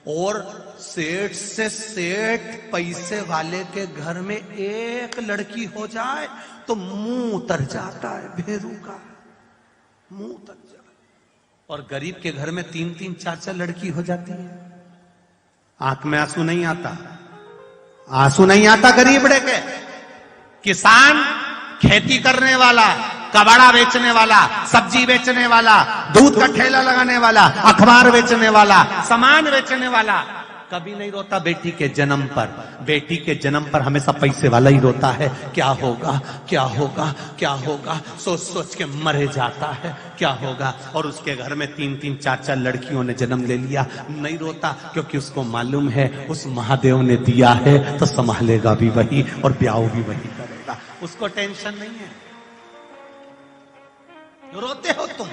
और सेठ से सेठ पैसे वाले के घर में एक लड़की हो जाए तो मुंह उतर जाता है, भेरू का मुंह उतर जाता है। और गरीब के घर में 3-3 4-4 लड़की हो जाती है, आंख में आंसू नहीं आता, आंसू नहीं आता गरीब के। किसान, खेती करने वाला, कबाड़ा बेचने वाला, सब्जी बेचने वाला, दूध का ठेला लगाने वाला, अखबार बेचने वाला, सामान बेचने वाला, कभी नहीं रोता बेटी के जन्म पर। बेटी के जन्म पर हमेशा पैसे वाला ही रोता है, क्या होगा क्या होगा क्या होगा, सोच सोच के मरे जाता है, क्या होगा। और उसके घर में 3-3 4-4 लड़कियों ने जन्म ले लिया, नहीं रोता, क्योंकि उसको मालूम है उस महादेव ने दिया है तो संभालेगा भी वही और ब्याह भी वही करेगा, उसको टेंशन नहीं है। रोते हो तुम।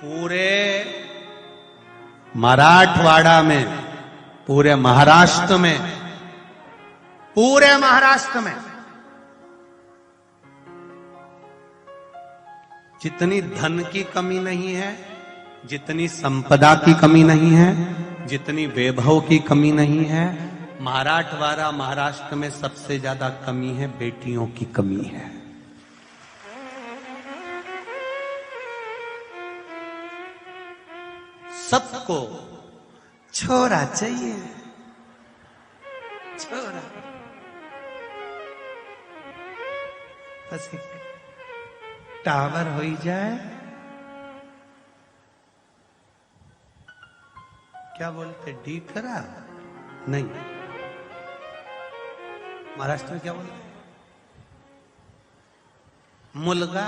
पूरे मराठवाड़ा में, पूरे महाराष्ट्र में, पूरे महाराष्ट्र में जितनी धन की कमी नहीं है, जितनी संपदा की कमी नहीं है, जितनी वैभव की कमी नहीं है, मराठवाड़ा महाराष्ट्र में सबसे ज्यादा कमी है बेटियों की कमी है। सबको छोरा चाहिए, छोरा, बस एक टावर हो जाए। क्या बोलते, डी करा नहीं, महाराष्ट्र में क्या बोलते, मुलगा।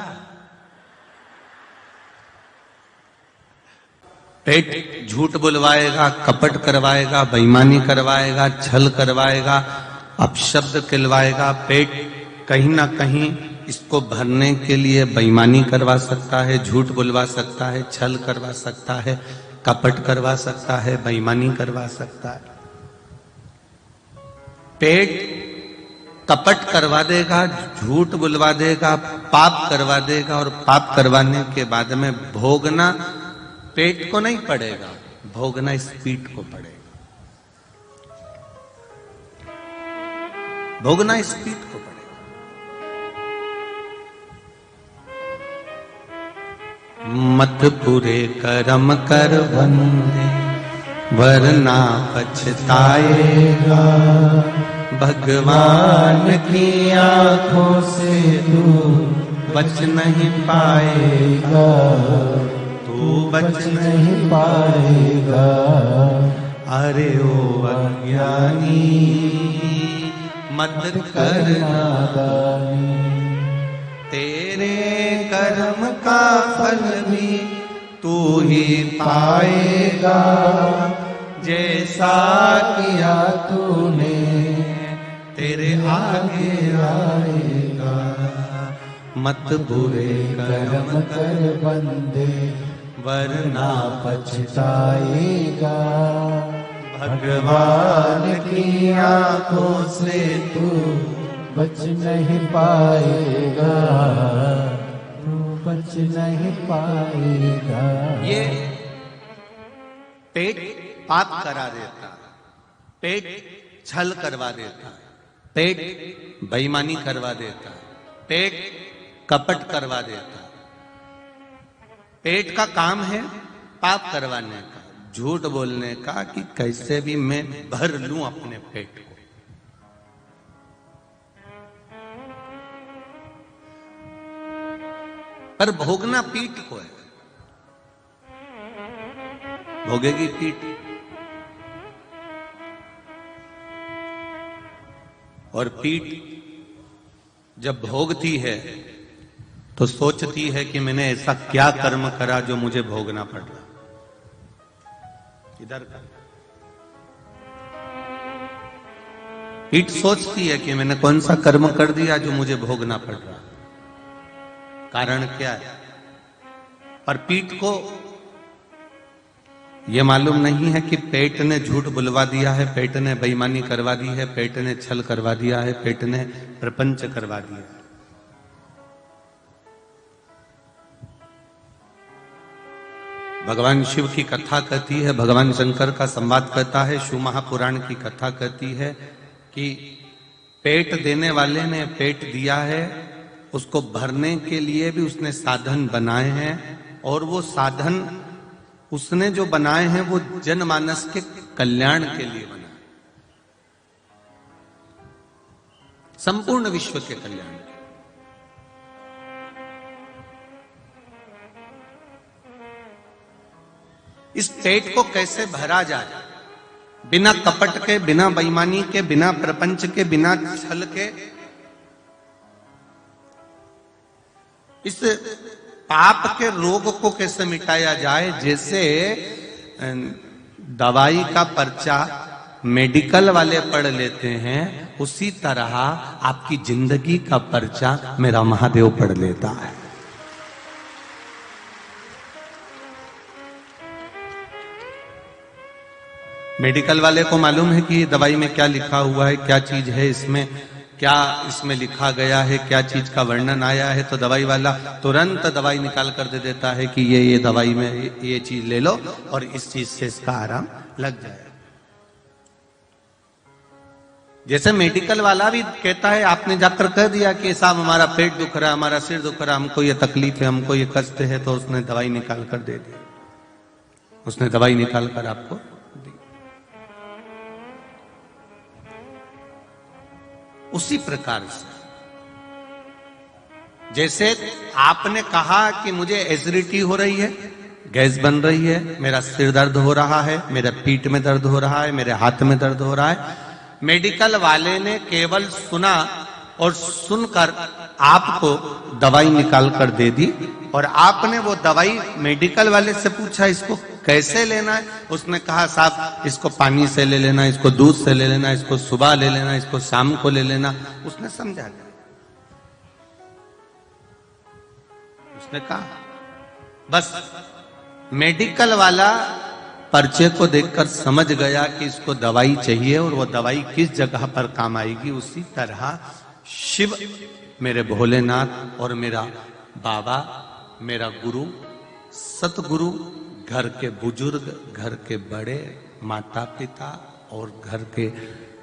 पेट झूठ बुलवाएगा, कपट करवाएगा, बेईमानी करवाएगा, छल करवाएगा, अपशब्द कहलवाएगा। पेट कहीं ना कहीं इसको भरने के लिए बेईमानी करवा सकता है, झूठ बुलवा सकता है, छल करवा सकता है, कपट करवा सकता है, बेईमानी करवा सकता है। पेट कपट करवा देगा, झूठ बुलवा देगा, पाप करवा देगा, और पाप करवाने के बाद में भोगना पेट को नहीं पड़ेगा, भोगना इस पीठ को पड़ेगा, भोगना इस पीठ को पड़ेगा। मत पूरे कर्म कर बंदे वरना पछताएगा, भगवान की आंखों से तू बच नहीं पाएगा, तू बच नहीं पाएगा। अरे ओ अज्ञानी मत करना दानी, तेरे कर्म का फल भी तू ही पाएगा, जैसा किया तूने तेरे आगे आएगा। मत बुरे कर्म कर बंदे वरना पछताएगा, भगवान की आंखों से तू बच नहीं पाएगा, तू बच नहीं पाएगा। ये पेट पाप करा देता, पेट छल करवा देता, पेट बेईमानी करवा देता, पेट कपट करवा देता। पेट का काम है पाप करवाने का, झूठ बोलने का, कि कैसे भी मैं भर लूं अपने पेट को। पर भोगना पीठ को है, भोगेगी पीठ। और पीठ जब भोगती है तो सोचती है कि मैंने ऐसा क्या कर्म करा जो मुझे भोगना पड़ रहा। इधर का पीठ सोचती है कि मैंने कौन सा कर्म कर दिया जो मुझे भोगना पड़ रहा। कारण क्या है? पर पीठ को यह मालूम नहीं है कि पेट ने झूठ बुलवा दिया है, पेट ने बेईमानी करवा दी है, पेट ने छल करवा दिया है, पेट ने प्रपंच करवा दिया है। भगवान शिव की कथा कहती है, भगवान शंकर का संवाद कहता है, शिव महापुराण की कथा कहती है कि पेट देने वाले ने पेट दिया है, उसको भरने के लिए भी उसने साधन बनाए हैं, और वो साधन उसने जो बनाए हैं वो जनमानस के कल्याण के लिए बनाए, संपूर्ण विश्व के कल्याण के। इस पेट को कैसे भरा जाए, बिना कपट के, बिना बेईमानी के, बिना प्रपंच के, बिना छल के, इस पाप के रोग को कैसे मिटाया जाए। जैसे दवाई का पर्चा मेडिकल वाले पढ़ लेते हैं, उसी तरह आपकी जिंदगी का पर्चा मेरा महादेव पढ़ लेता है। मेडिकल वाले को मालूम है कि दवाई में क्या लिखा हुआ है, क्या चीज है इसमें, क्या इसमें लिखा गया है, क्या चीज का वर्णन आया है, तो दवाई वाला तुरंत दवाई निकाल कर दे देता है कि ये दवाई में ये चीज ले लो और इस चीज से इसका आराम लग जाए। जैसे मेडिकल वाला भी कहता है, आपने जाकर कह दिया कि साहब हमारा पेट दुख रहा है, हमारा सिर दुख रहा है, हमको ये तकलीफ है, हमको ये कष्ट है, तो उसने दवाई निकाल कर दे दी, उसने दवाई निकाल कर आपको दी। उसी प्रकार से जैसे आपने कहा कि मुझे एसिडिटी हो रही है, गैस बन रही है, मेरा सिर दर्द हो रहा है, मेरे पीठ में दर्द हो रहा है, मेरे हाथ में दर्द हो रहा है, मेडिकल वाले ने केवल सुना और सुनकर आपको दवाई निकाल कर दे दी, और आपने वो दवाई मेडिकल वाले से पूछा इसको कैसे लेना है, उसने कहा साहब इसको पानी से ले लेना, इसको दूध से ले लेना, इसको सुबह ले लेना, इसको शाम को ले लेना। उसने समझा दिया, उसने कहा बस मेडिकल वाला पर्चे को देखकर समझ गया कि इसको दवाई चाहिए और वो दवाई किस जगह पर काम आएगी। उसी तरह शिव मेरे भोलेनाथ और मेरा बाबा, मेरा गुरु, सतगुरु, घर के बुजुर्ग, घर के बड़े, माता पिता और घर के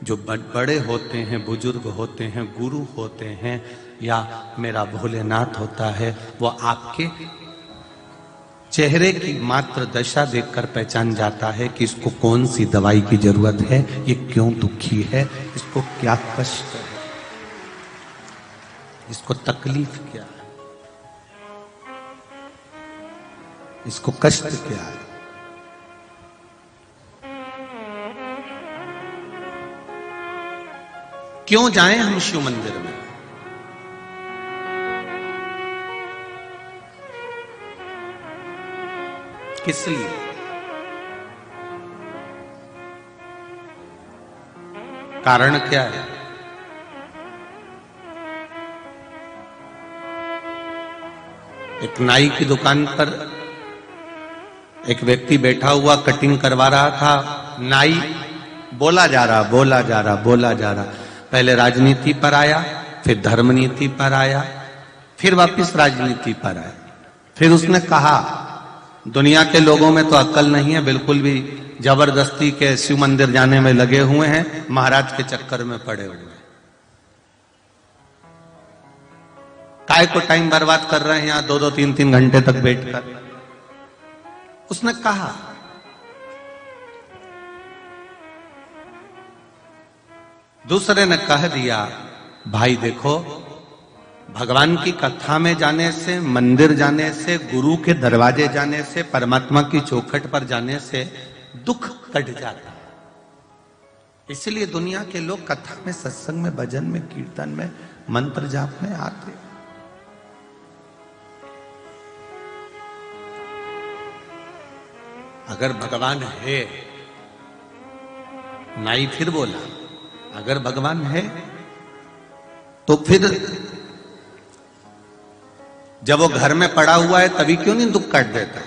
जो बड़े होते हैं, बुजुर्ग होते हैं, गुरु होते हैं, या मेरा भोलेनाथ होता है, वो आपके चेहरे की मात्र दशा देखकर पहचान जाता है कि इसको कौन सी दवाई की जरूरत है, ये क्यों दुखी है, इसको क्या कष्ट है, इसको तकलीफ क्या है, इसको कष्ट क्या है। क्यों जाएं हम शिव मंदिर में? किस लिए? कारण क्या है? एक नाई की दुकान पर एक व्यक्ति बैठा हुआ कटिंग करवा रहा था। नाई बोला जा रहा, पहले राजनीति पर आया, फिर धर्म नीति पर आया, फिर वापस राजनीति पर आया। फिर उसने कहा दुनिया के लोगों में तो अक्ल नहीं है, बिल्कुल भी जबरदस्ती के शिव मंदिर जाने में लगे हुए हैं, महाराज के चक्कर में पड़े हुए हैं, काय को टाइम बर्बाद कर रहे हैं यहां 2-2, 3-3 घंटे तक बैठकर। उसने कहा दूसरे ने कह दिया भाई देखो, भगवान की कथा में जाने से, मंदिर जाने से, गुरु के दरवाजे जाने से, परमात्मा की चौखट पर जाने से दुख कट जाता है। इसलिए दुनिया के लोग कथा में, सत्संग में, भजन में, कीर्तन में, मंत्र जाप में आते। अगर भगवान है, नाई फिर बोला, अगर भगवान है तो फिर जब वो घर में पड़ा हुआ है तभी क्यों नहीं दुख काट देता?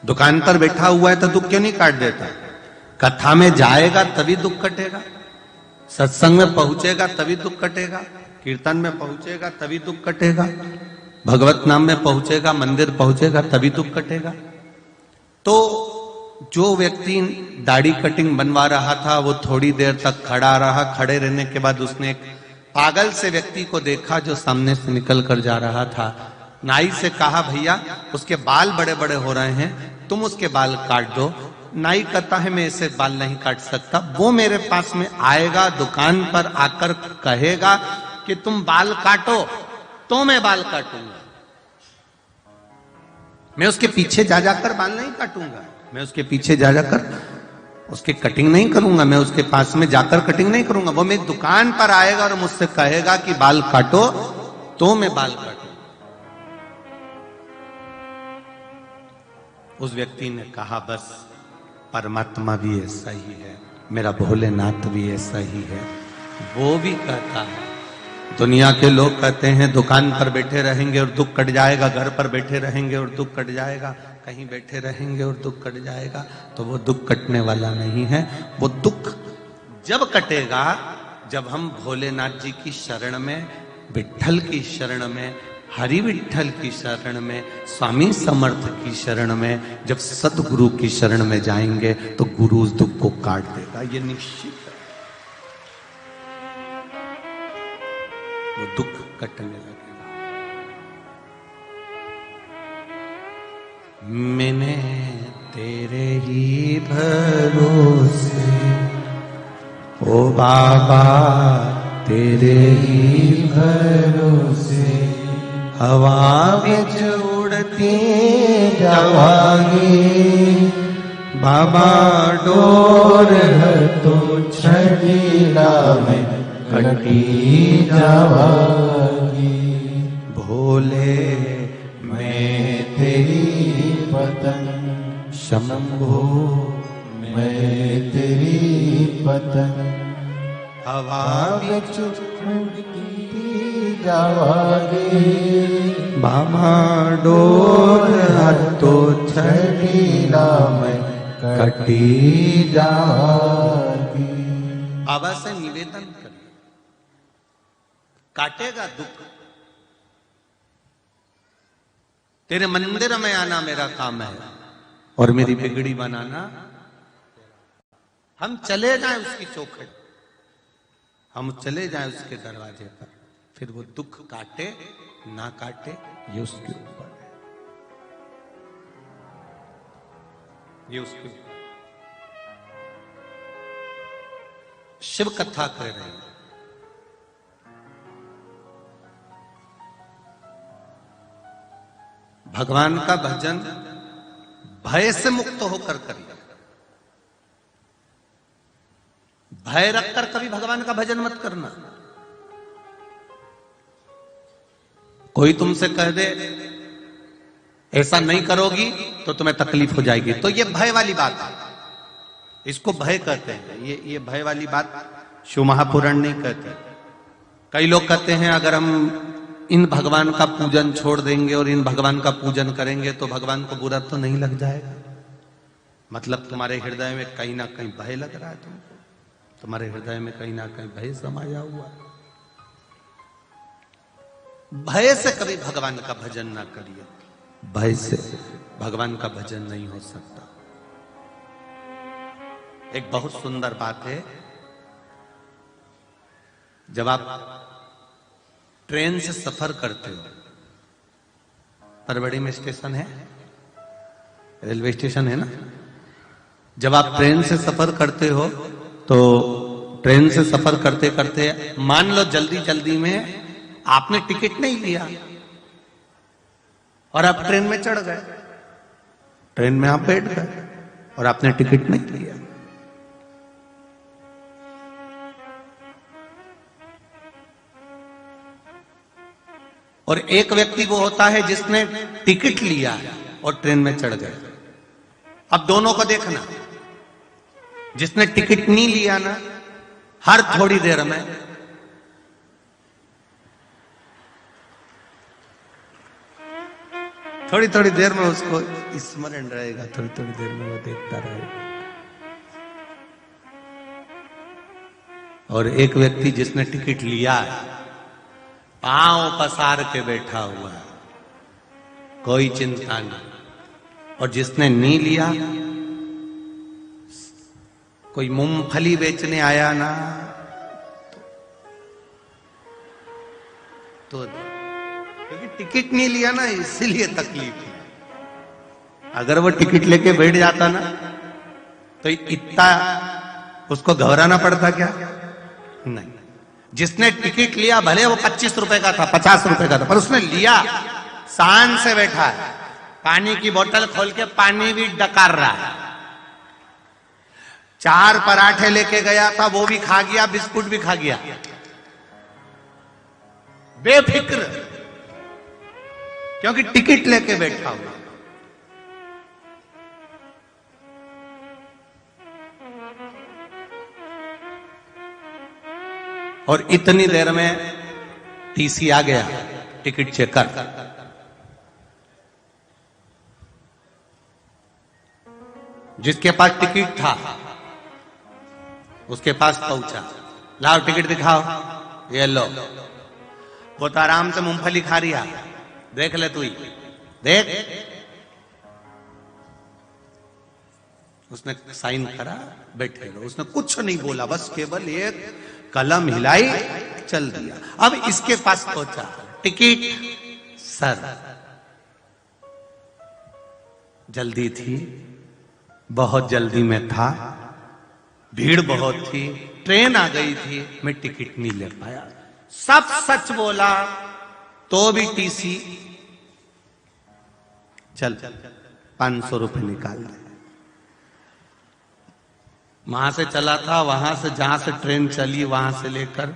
दुकान पर बैठा हुआ है तो दुख क्यों नहीं काट देता? कथा में जाएगा तभी दुख कटेगा, सत्संग में पहुंचेगा तभी दुख कटेगा, कीर्तन में पहुंचेगा तभी दुख कटेगा, भगवत नाम में पहुंचेगा, मंदिर पहुंचेगा तभी दुख कटेगा। तो जो व्यक्ति दाढ़ी कटिंग बनवा रहा था वो थोड़ी देर तक खड़ा रहा। खड़े रहने के बाद उसने एक पागल से व्यक्ति को देखा जो सामने से निकल कर जा रहा था। नाई से कहा, भैया उसके बाल बड़े बड़े हो रहे हैं, तुम उसके बाल काट दो। नाई कहता है, मैं ऐसे बाल नहीं काट सकता। वो मेरे पास में आएगा, दुकान पर आकर कहेगा कि तुम बाल काटो, तो मैं बाल काटूंगा। मैं उसके पीछे जा जाकर बाल नहीं काटूंगा, मैं उसके पीछे जा जाकर उसकी कटिंग नहीं करूंगा, मैं उसके पास में जाकर कटिंग नहीं करूंगा। वो मेरी दुकान पर आएगा और मुझसे कहेगा कि बाल काटो, तो मैं बाल काटूंगा। उस व्यक्ति ने कहा, बस परमात्मा भी ऐसा ही है, मेरा भोलेनाथ भी ऐसा ही है। वो भी कहता है, दुनिया के लोग कहते हैं दुकान पर बैठे रहेंगे और दुख कट जाएगा, घर पर बैठे रहेंगे और दुख कट जाएगा, कहीं बैठे रहेंगे और दुख कट जाएगा। तो वो दुख कटने वाला नहीं है। वो दुख जब कटेगा जब हम भोलेनाथ जी की शरण में, विठ्ठल की शरण में, हरि विठ्ठल की शरण में, स्वामी समर्थ की शरण में, जब सदगुरु की शरण में जाएंगे तो गुरु उस दुख को काट देगा, ये निश्चित है। वो दुख कटने लगेगा। मैंने तेरे ही भरोसे, ओ बाबा तेरे ही भरोसे, हवा विच उड़ती जावांगी, बाबा डोर तो छड़ीला में कटी जावांगी। भोले मैं तेरी पतन, शंभो मैं तेरी पतन, हवा विच उड़ती जावांगी, बाबा डोर तो छड़ीला में कटी जावांगी। बाबा से निवेदन करिए, काटेगा दुख। तेरे मंदिर में आना मेरा काम है और मेरी बिगड़ी बनाना। हम चले जाएं उसकी चौखट, हम चले जाएं उसके दरवाजे पर, फिर वो दुख काटे ना काटे ये उसके ऊपर है, ये उसके ऊपर। शिव कथा कह रहे हैं, भगवान का भजन भय से मुक्त होकर करिए। भय रखकर कभी भगवान का भजन मत करना। कोई तुमसे कह दे ऐसा नहीं करोगी तो तुम्हें तकलीफ हो जाएगी, तो ये भय वाली बात है, इसको भय कहते हैं। ये भय वाली बात शिव महापुराण नहीं कहते। कई लोग कहते हैं अगर हम इन भगवान का पूजन छोड़ देंगे और इन भगवान का पूजन करेंगे तो भगवान को बुरा तो नहीं लग जाएगा। मतलब तुम्हारे हृदय में कहीं ना कहीं भय लग रहा है, तुमको तुम्हारे हृदय में कहीं ना कहीं भय समाया हुआ है। भय से कभी भगवान का भजन ना करिए, भय से भगवान का भजन नहीं हो सकता। एक बहुत सुंदर बात है, जब आप ट्रेन से सफर करते हो, परवड़ी में स्टेशन है, रेलवे स्टेशन है ना, जब आप ट्रेन से सफर करते हो तो ट्रेन से सफर करते करते मान लो जल्दी जल्दी में आपने टिकट नहीं लिया और आप ट्रेन में चढ़ गए, ट्रेन में आप बैठ गए और आपने टिकट नहीं लिया। और एक व्यक्ति वो होता है जिसने टिकट लिया और ट्रेन में चढ़ गए। अब दोनों को देखना, जिसने टिकट नहीं लिया ना, हर थोड़ी देर में थोड़ी थोड़ी देर में उसको स्मरण रहेगा, थोड़ी थोड़ी देर में वो देखता रहेगा। और एक व्यक्ति जिसने टिकट लिया है, पांव पसार के बैठा हुआ है, कोई चिंता नहीं, और जिसने नहीं लिया, कोई मूंगफली बेचने आया ना तो क्योंकि टिकट नहीं लिया ना, इसीलिए तकलीफ है। अगर वो टिकट लेके बैठ जाता ना तो इतना उसको घबराना पड़ता क्या? नहीं। जिसने टिकट लिया, भले वो 25 रुपए का था, 50 रुपए का था, पर उसने लिया, शान से बैठा है, पानी की बोतल खोल के पानी भी डकार रहा है, 4 पराठे लेके गया था, वो भी खा गया, बिस्कुट भी खा गया, बेफिक्र, क्योंकि टिकट लेके बैठा हुआ। और इतनी देर में टीसी आ गया, टिकट चेक कर। जिसके पास टिकट था उसके पास पहुंचा, लाओ टिकट दिखाओ, ये लो। वो तो आराम से मूंगफली खा रही है, देख ले तू ही, देख। उसने साइन करा, बैठे लो, उसने कुछ नहीं बोला, बस केवल एक कलम हिलाई, चल दिया। अब इसके पास पहुंचा, टिकट सर। जल्दी थी, बहुत जल्दी में था, भीड़ बहुत थी, ट्रेन आ गई थी, मैं टिकट नहीं ले पाया। सब सच बोला तो भी टीसी, चल 500 रुपए निकाल दे। वहां से चला था, वहां से जहां से ट्रेन चली वहां से लेकर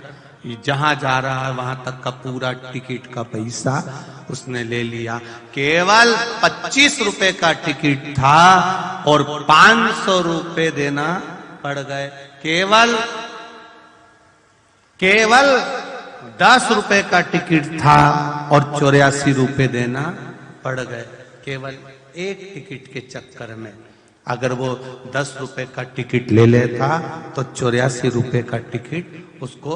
जहां जा रहा है वहां तक का पूरा टिकट का पैसा उसने ले लिया। केवल 25 रुपए का टिकट था और 500 रुपए देना पड़ गए। केवल 10 रुपए का टिकट था और 84 रुपए देना पड़ गए, केवल एक टिकट के चक्कर में। अगर वो 10 रुपए का टिकट ले लेता तो 84 रुपए का टिकट उसको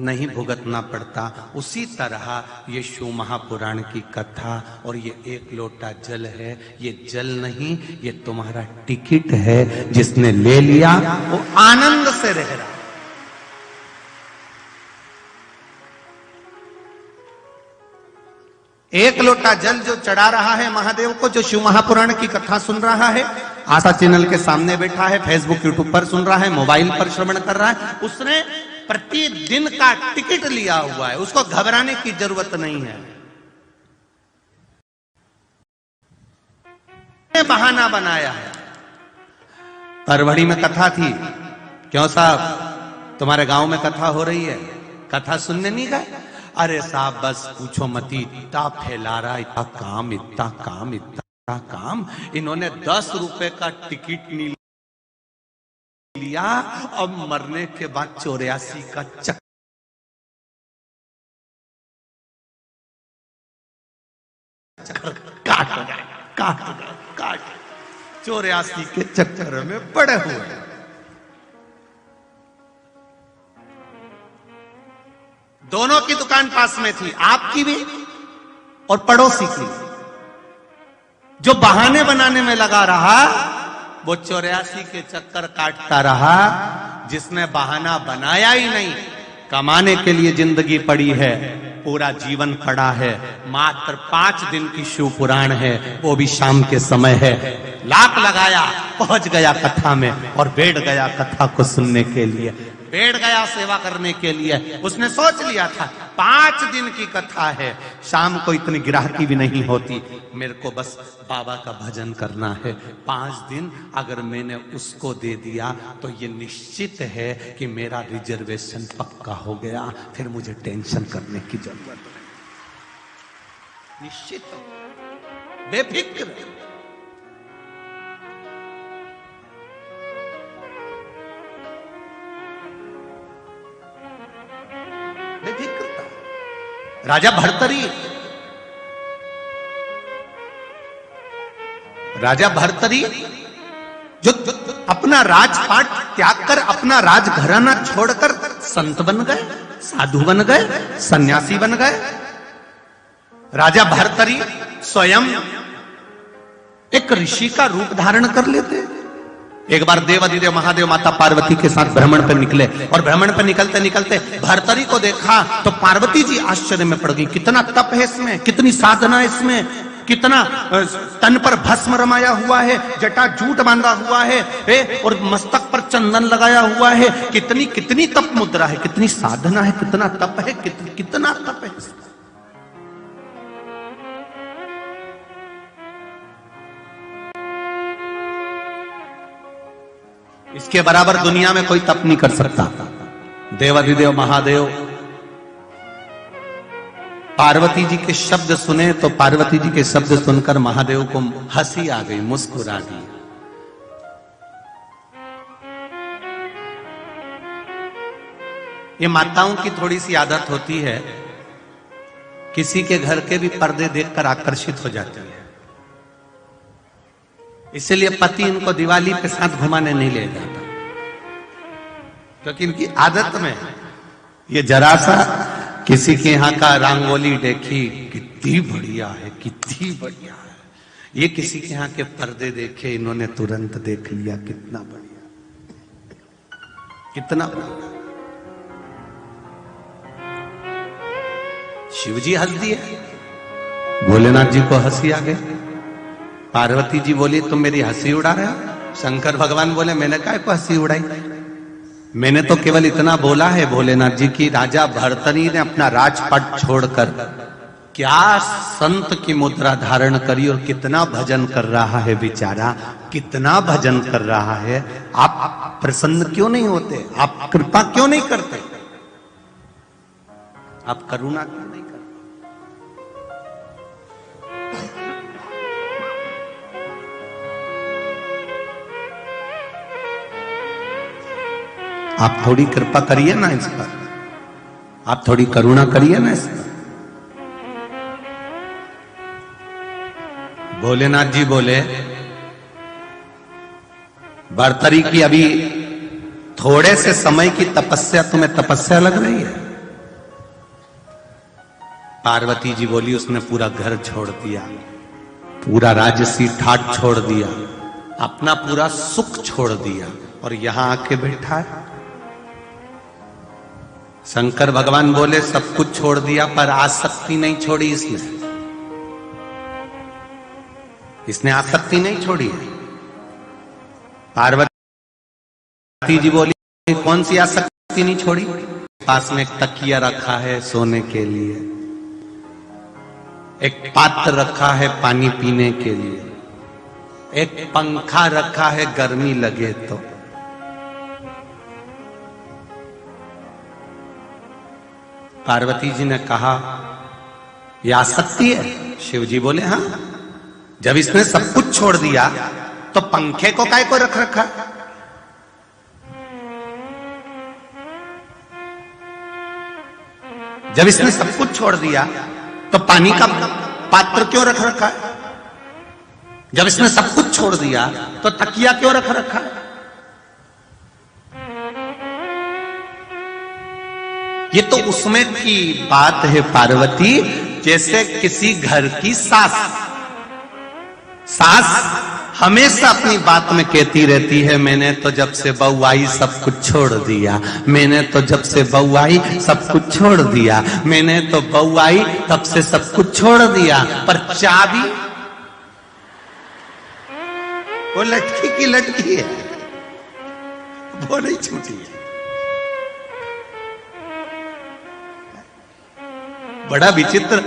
नहीं भुगतना पड़ता। उसी तरह ये शिव महापुराण की कथा और ये एक लोटा जल है, ये जल नहीं, ये तुम्हारा टिकट है। जिसने ले लिया वो आनंद से रह रहा। एक लोटा जल जो चढ़ा रहा है महादेव को, जो शिव महापुराण की कथा सुन रहा है, आशा चैनल के सामने बैठा है, फेसबुक यूट्यूब पर सुन रहा है, मोबाइल पर श्रवण कर रहा है, उसने प्रतिदिन का टिकट लिया हुआ है, उसको घबराने की जरूरत नहीं है। बहाना बनाया है। परवड़ी में कथा थी, क्यों साहब तुम्हारे गांव में कथा हो रही है, कथा सुनने नहीं गए? अरे साहब बस पूछो मती, इतना फैला रहा, इतना काम, इतना काम, इतना काम। इन्होंने 10 रुपए का टिकट नहीं लिया, अब मरने के बाद 84 का चक्कर काट 84 के चक्कर में पड़े हुए। दोनों की दुकान पास में थी, आपकी भी और पड़ोसी की। जो बहाने बनाने में लगा रहा वो 84 के चक्कर काटता रहा। जिसने बहाना बनाया ही नहीं, कमाने के लिए जिंदगी पड़ी है, पूरा जीवन पड़ा है, मात्र 5 दिन की शिव पुराण है, वो भी शाम के समय है। लाख लगाया, पहुंच गया कथा में और बैठ गया कथा को सुनने के लिए, बैठ गया सेवा करने के लिए। उसने सोच लिया था 5 दिन की कथा है, शाम को इतनी गिराकी भी नहीं होती, मेरे को बस बाबा का भजन करना है। 5 दिन अगर मैंने उसको दे दिया तो ये निश्चित है कि मेरा रिजर्वेशन पक्का हो गया, फिर मुझे टेंशन करने की जरूरत नहीं। निश्चित बेफिक्र। बेफिक्रता। राजा भर्तरी जो अपना राजपाट त्याग कर, अपना राजघराना छोड़कर संत बन गए, साधु बन गए, सन्यासी बन गए। राजा भर्तरी स्वयं एक ऋषि का रूप धारण कर लेते। एक बार देवाधिदेव महादेव माता पार्वती के साथ भ्रमण पर निकले और भ्रमण पर निकलते निकलते भर्तरी को देखा तो पार्वती जी आश्चर्य में पड़ गई। कितना तप है इसमें, कितनी साधना है इसमें, कितना तन पर भस्म रमाया हुआ है, जटा जूट बांधा हुआ है और मस्तक पर चंदन लगाया हुआ है। कितनी कितनी तप मुद्रा है, कितनी साधना है, कितना तप है, कितना तप है। इसके बराबर दुनिया में कोई तप नहीं कर सकता। देवाधिदेव महादेव पार्वती जी के शब्द सुने तो पार्वती जी के शब्द सुनकर महादेव को हंसी आ गई, मुस्कुरा दी। ये माताओं की थोड़ी सी आदत होती है, किसी के घर के भी पर्दे देखकर आकर्षित हो जाती है। इसलिए पति इनको दिवाली के साथ घुमाने नहीं ले जाता, क्योंकि इनकी आदत में ये जरा सा किसी के यहाँ का रंगोली देखी, कितनी बढ़िया है, कितनी बढ़िया है। ये किसी के यहाँ के पर्दे देखे, इन्होंने तुरंत देख लिया, कितना बढ़िया, कितना बढ़िया। शिव जी हंस दिए, भोलेनाथ जी को हंसी आ गई। पार्वती जी बोली तुम मेरी हंसी उड़ा रहे हो। शंकर भगवान बोले मैंने काहे को हंसी उड़ाई, मैंने तो केवल इतना बोला है भोलेनाथ जी की राजा भर्तरी ने अपना राजपाट छोड़कर क्या संत की मुद्रा धारण करी और कितना भजन कर रहा है बेचारा, कितना भजन कर रहा है। आप प्रसन्न क्यों नहीं होते, आप कृपा क्यों नहीं करते, आप करुणा क्यों नहीं करते। आप थोड़ी कृपा करिए ना इस पर, आप थोड़ी करुणा करिए ना इस पर। भोलेनाथ जी बोले भर्तरी की अभी थोड़े से समय की तपस्या तुम्हें तपस्या लग रही है। पार्वती जी बोली उसने पूरा घर छोड़ दिया, पूरा राजसी ठाट छोड़ दिया, अपना पूरा सुख छोड़ दिया और यहां आके बैठा है। शंकर भगवान बोले सब कुछ छोड़ दिया पर आसक्ति नहीं छोड़ी इसने आसक्ति नहीं छोड़ी। पार्वती जी बोली कौन सी आसक्ति नहीं छोड़ी। पास में एक तकिया रखा है सोने के लिए, एक पात्र रखा है पानी पीने के लिए, एक पंखा रखा है गर्मी लगे तो। पार्वती जी ने कहा यह आसक्ति है। शिव जी बोले हाँ, जब इसने सब कुछ छोड़ दिया तो पंखे को काय को रख रखा। जब इसने सब कुछ छोड़ दिया तो पानी का पात्र क्यों रख रखा है। जब इसने सब कुछ छोड़ दिया तो तकिया क्यों रख रखा है। ये तो उसमें की बात है पार्वती, जैसे किसी घर की सास हमेशा अपनी बात में कहती रहती है मैंने तो जब से बहू आई सब कुछ छोड़ दिया, मैंने तो जब से बहू आई सब कुछ छोड़ दिया, मैंने तो बहू आई तब से सब कुछ छोड़ दिया, पर चाबी वो लटकी की लटकी है, वो नहीं छूटी है। बड़ा विचित्र,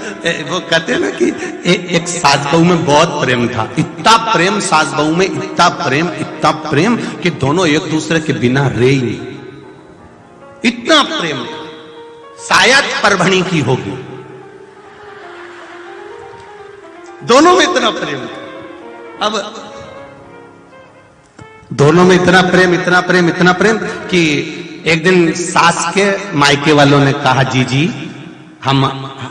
वो कहते हैं ना कि एक सास बहू में बहुत प्रेम था, इतना प्रेम सास बहू में, इतना प्रेम कि दोनों एक दूसरे के बिना रहे ही नहीं, इतना प्रेम था। शायद परभणी की होगी, दोनों में इतना प्रेम था। अब दोनों में इतना प्रेम कि एक दिन सास के मायके वालों ने कहा जीजी हम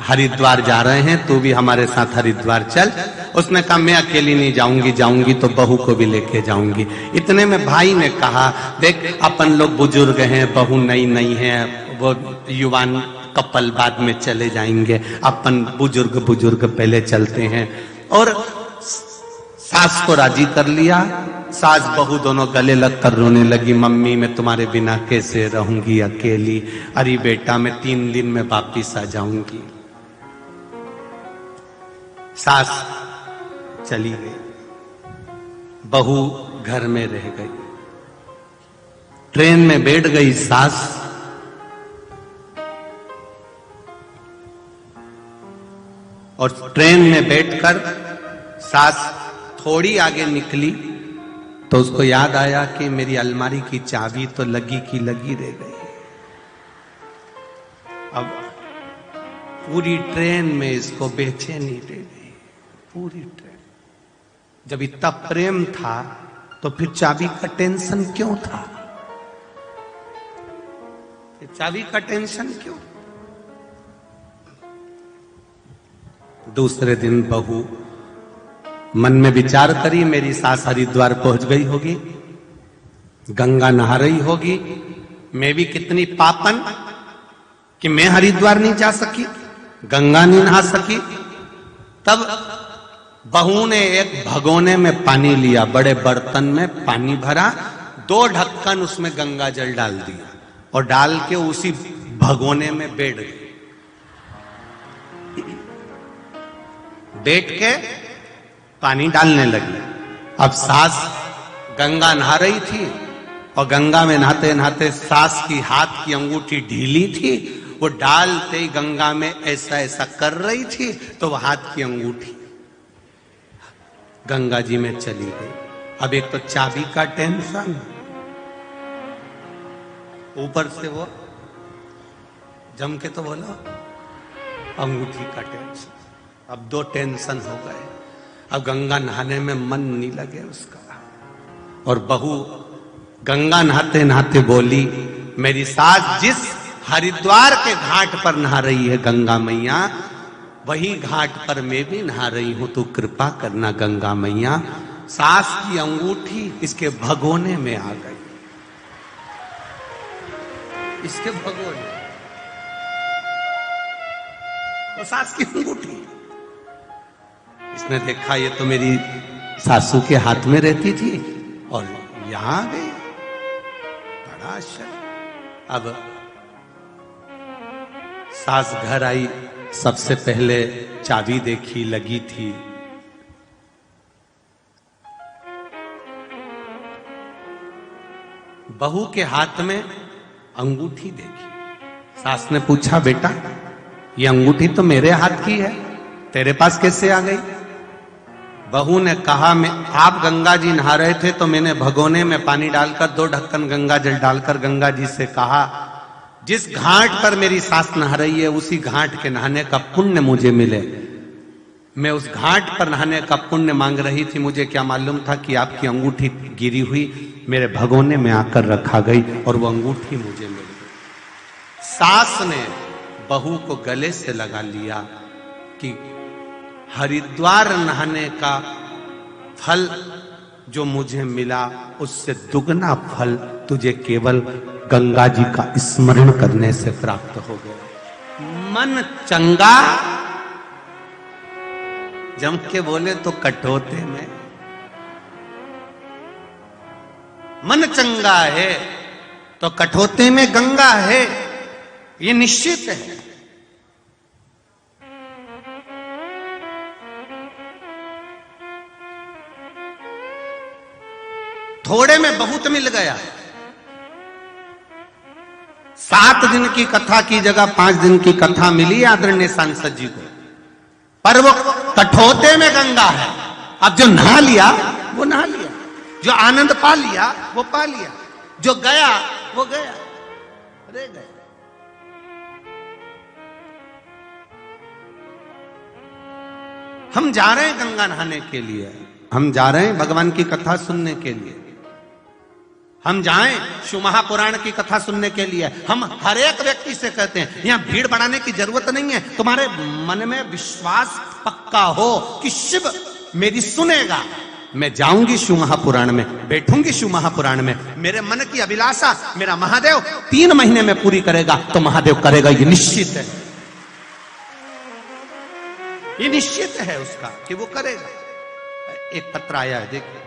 हरिद्वार जा रहे हैं, तू भी हमारे साथ हरिद्वार चल। उसने कहा मैं अकेली नहीं जाऊंगी तो बहू को भी लेके जाऊंगी। इतने में भाई ने कहा देख अपन लोग बुजुर्ग हैं, बहू नई है, वो युवान कपल बाद में चले जाएंगे, अपन बुजुर्ग पहले चलते हैं। और सास को राजी कर लिया। सास बहू दोनों गले लगकर रोने लगी, मम्मी मैं तुम्हारे बिना कैसे रहूंगी अकेली। अरे बेटा मैं 3 दिन में वापिस आ जाऊंगी। सास चली गई, बहू घर में रह गई। ट्रेन में बैठ गई सास, और ट्रेन में बैठकर सास थोड़ी आगे निकली तो उसको याद आया कि मेरी अलमारी की चाबी तो लगी की लगी रह गई। अब पूरी ट्रेन में इसको बेचैनी रह गई, पूरी ट्रेन। जब इतना प्रेम था तो फिर चाबी का टेंशन क्यों था? चाबी का टेंशन क्यों? दूसरे दिन बहू मन में विचार करी, मेरी सास हरिद्वार पहुंच गई होगी, गंगा नहा रही होगी, मैं भी कितनी पापन कि मैं हरिद्वार नहीं जा सकी, गंगा नहीं नहा सकी। तब बहू ने एक भगोने में पानी लिया, बड़े बर्तन में पानी भरा, 2 ढक्कन उसमें गंगा जल डाल दिया और डाल के उसी भगोने में बैठ गई। बैठ के पानी डालने लगी। अब सास गंगा नहा रही थी और गंगा में नहाते नहाते सास की हाथ की अंगूठी ढीली थी, वो डालते ही गंगा में ऐसा ऐसा कर रही थी तो वह हाथ की अंगूठी गंगा जी में चली गई। अब एक तो चाबी का टेंशन, ऊपर से वो जम के तो बोला अंगूठी का टेंशन। अब 2 टेंशन हो गए। अब गंगा नहाने में मन नहीं लगे उसका। और बहू गंगा नहाते नहाते बोली, मेरी सास जिस हरिद्वार के घाट पर नहा रही है गंगा मैया, वही घाट पर मैं भी नहा रही हूं, तू कृपा करना गंगा मैया। सास की अंगूठी इसके भगोने में आ गई, इसके भगोने, तो सास की अंगूठी। इसने देखा ये तो मेरी सासू के हाथ में रहती थी और यहां आ गई, बड़ा आश्चर्य। अब सास घर आई, सबसे पहले चाबी देखी, लगी थी। बहू के हाथ में अंगूठी देखी। सास ने पूछा, बेटा ये अंगूठी तो मेरे हाथ की है, तेरे पास कैसे आ गई? बहू ने कहा, मैं आप गंगा जी नहा रहे थे तो मैंने भगोने में पानी डालकर 2 ढक्कन गंगा जल डालकर गंगा जी से कहा, जिस घाट पर मेरी सास नहा रही है उसी घाट के नहाने का पुण्य मुझे मिले। मैं उस घाट पर नहाने का पुण्य मांग रही थी, मुझे क्या मालूम था कि आपकी अंगूठी गिरी हुई मेरे भगोने में आकर रखा गई और वो अंगूठी मुझे मिल गई। सास ने बहू को गले से लगा लिया कि हरिद्वार नहाने का फल जो मुझे मिला उससे दुगना फल तुझे केवल गंगा जी का स्मरण करने से प्राप्त हो गया। मन चंगा, जम के बोले तो कठोते में, मन चंगा है तो कठोते में गंगा है, ये निश्चित है। थोड़े में बहुत मिल गया। 7 दिन की कथा की जगह 5 दिन की कथा मिली आदरणीय सांसद जी को, पर वो कठोते में गंगा है। अब जो नहा लिया वो नहा लिया, जो आनंद पा लिया वो पा लिया, जो गया वो गया, रह गया। हम जा रहे हैं गंगा नहाने के लिए, हम जा रहे हैं भगवान की कथा सुनने के लिए, हम जाएं शिव महापुराण की कथा सुनने के लिए। हम हर एक व्यक्ति से कहते हैं यहां भीड़ बढ़ाने की जरूरत नहीं है, तुम्हारे मन में विश्वास पक्का हो कि शिव मेरी सुनेगा, मैं जाऊंगी शिव महापुराण में, बैठूंगी शिव महापुराण में, मेरे मन की अभिलाषा मेरा महादेव 3 महीने में पूरी करेगा तो महादेव करेगा, ये निश्चित है, ये निश्चित है उसका कि वो करेगा। एक पत्र आया है, देखिए।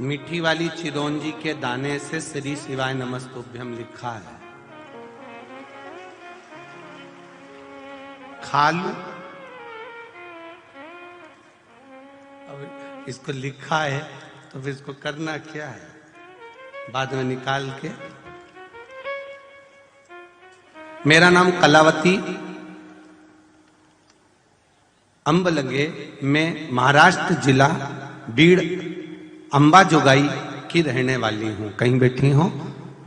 मीठी वाली चिरौंजी के दाने से श्री शिवाय नमस्तुभ्यम लिखा है। खा लूं? अब इसको लिखा है तो फिर इसको करना क्या है? बाद में निकाल के। मेरा नाम कलावती अंबलगे में महाराष्ट्र जिला बीड़ अंबाजोगाई की रहने वाली हूं। कहीं बैठी हो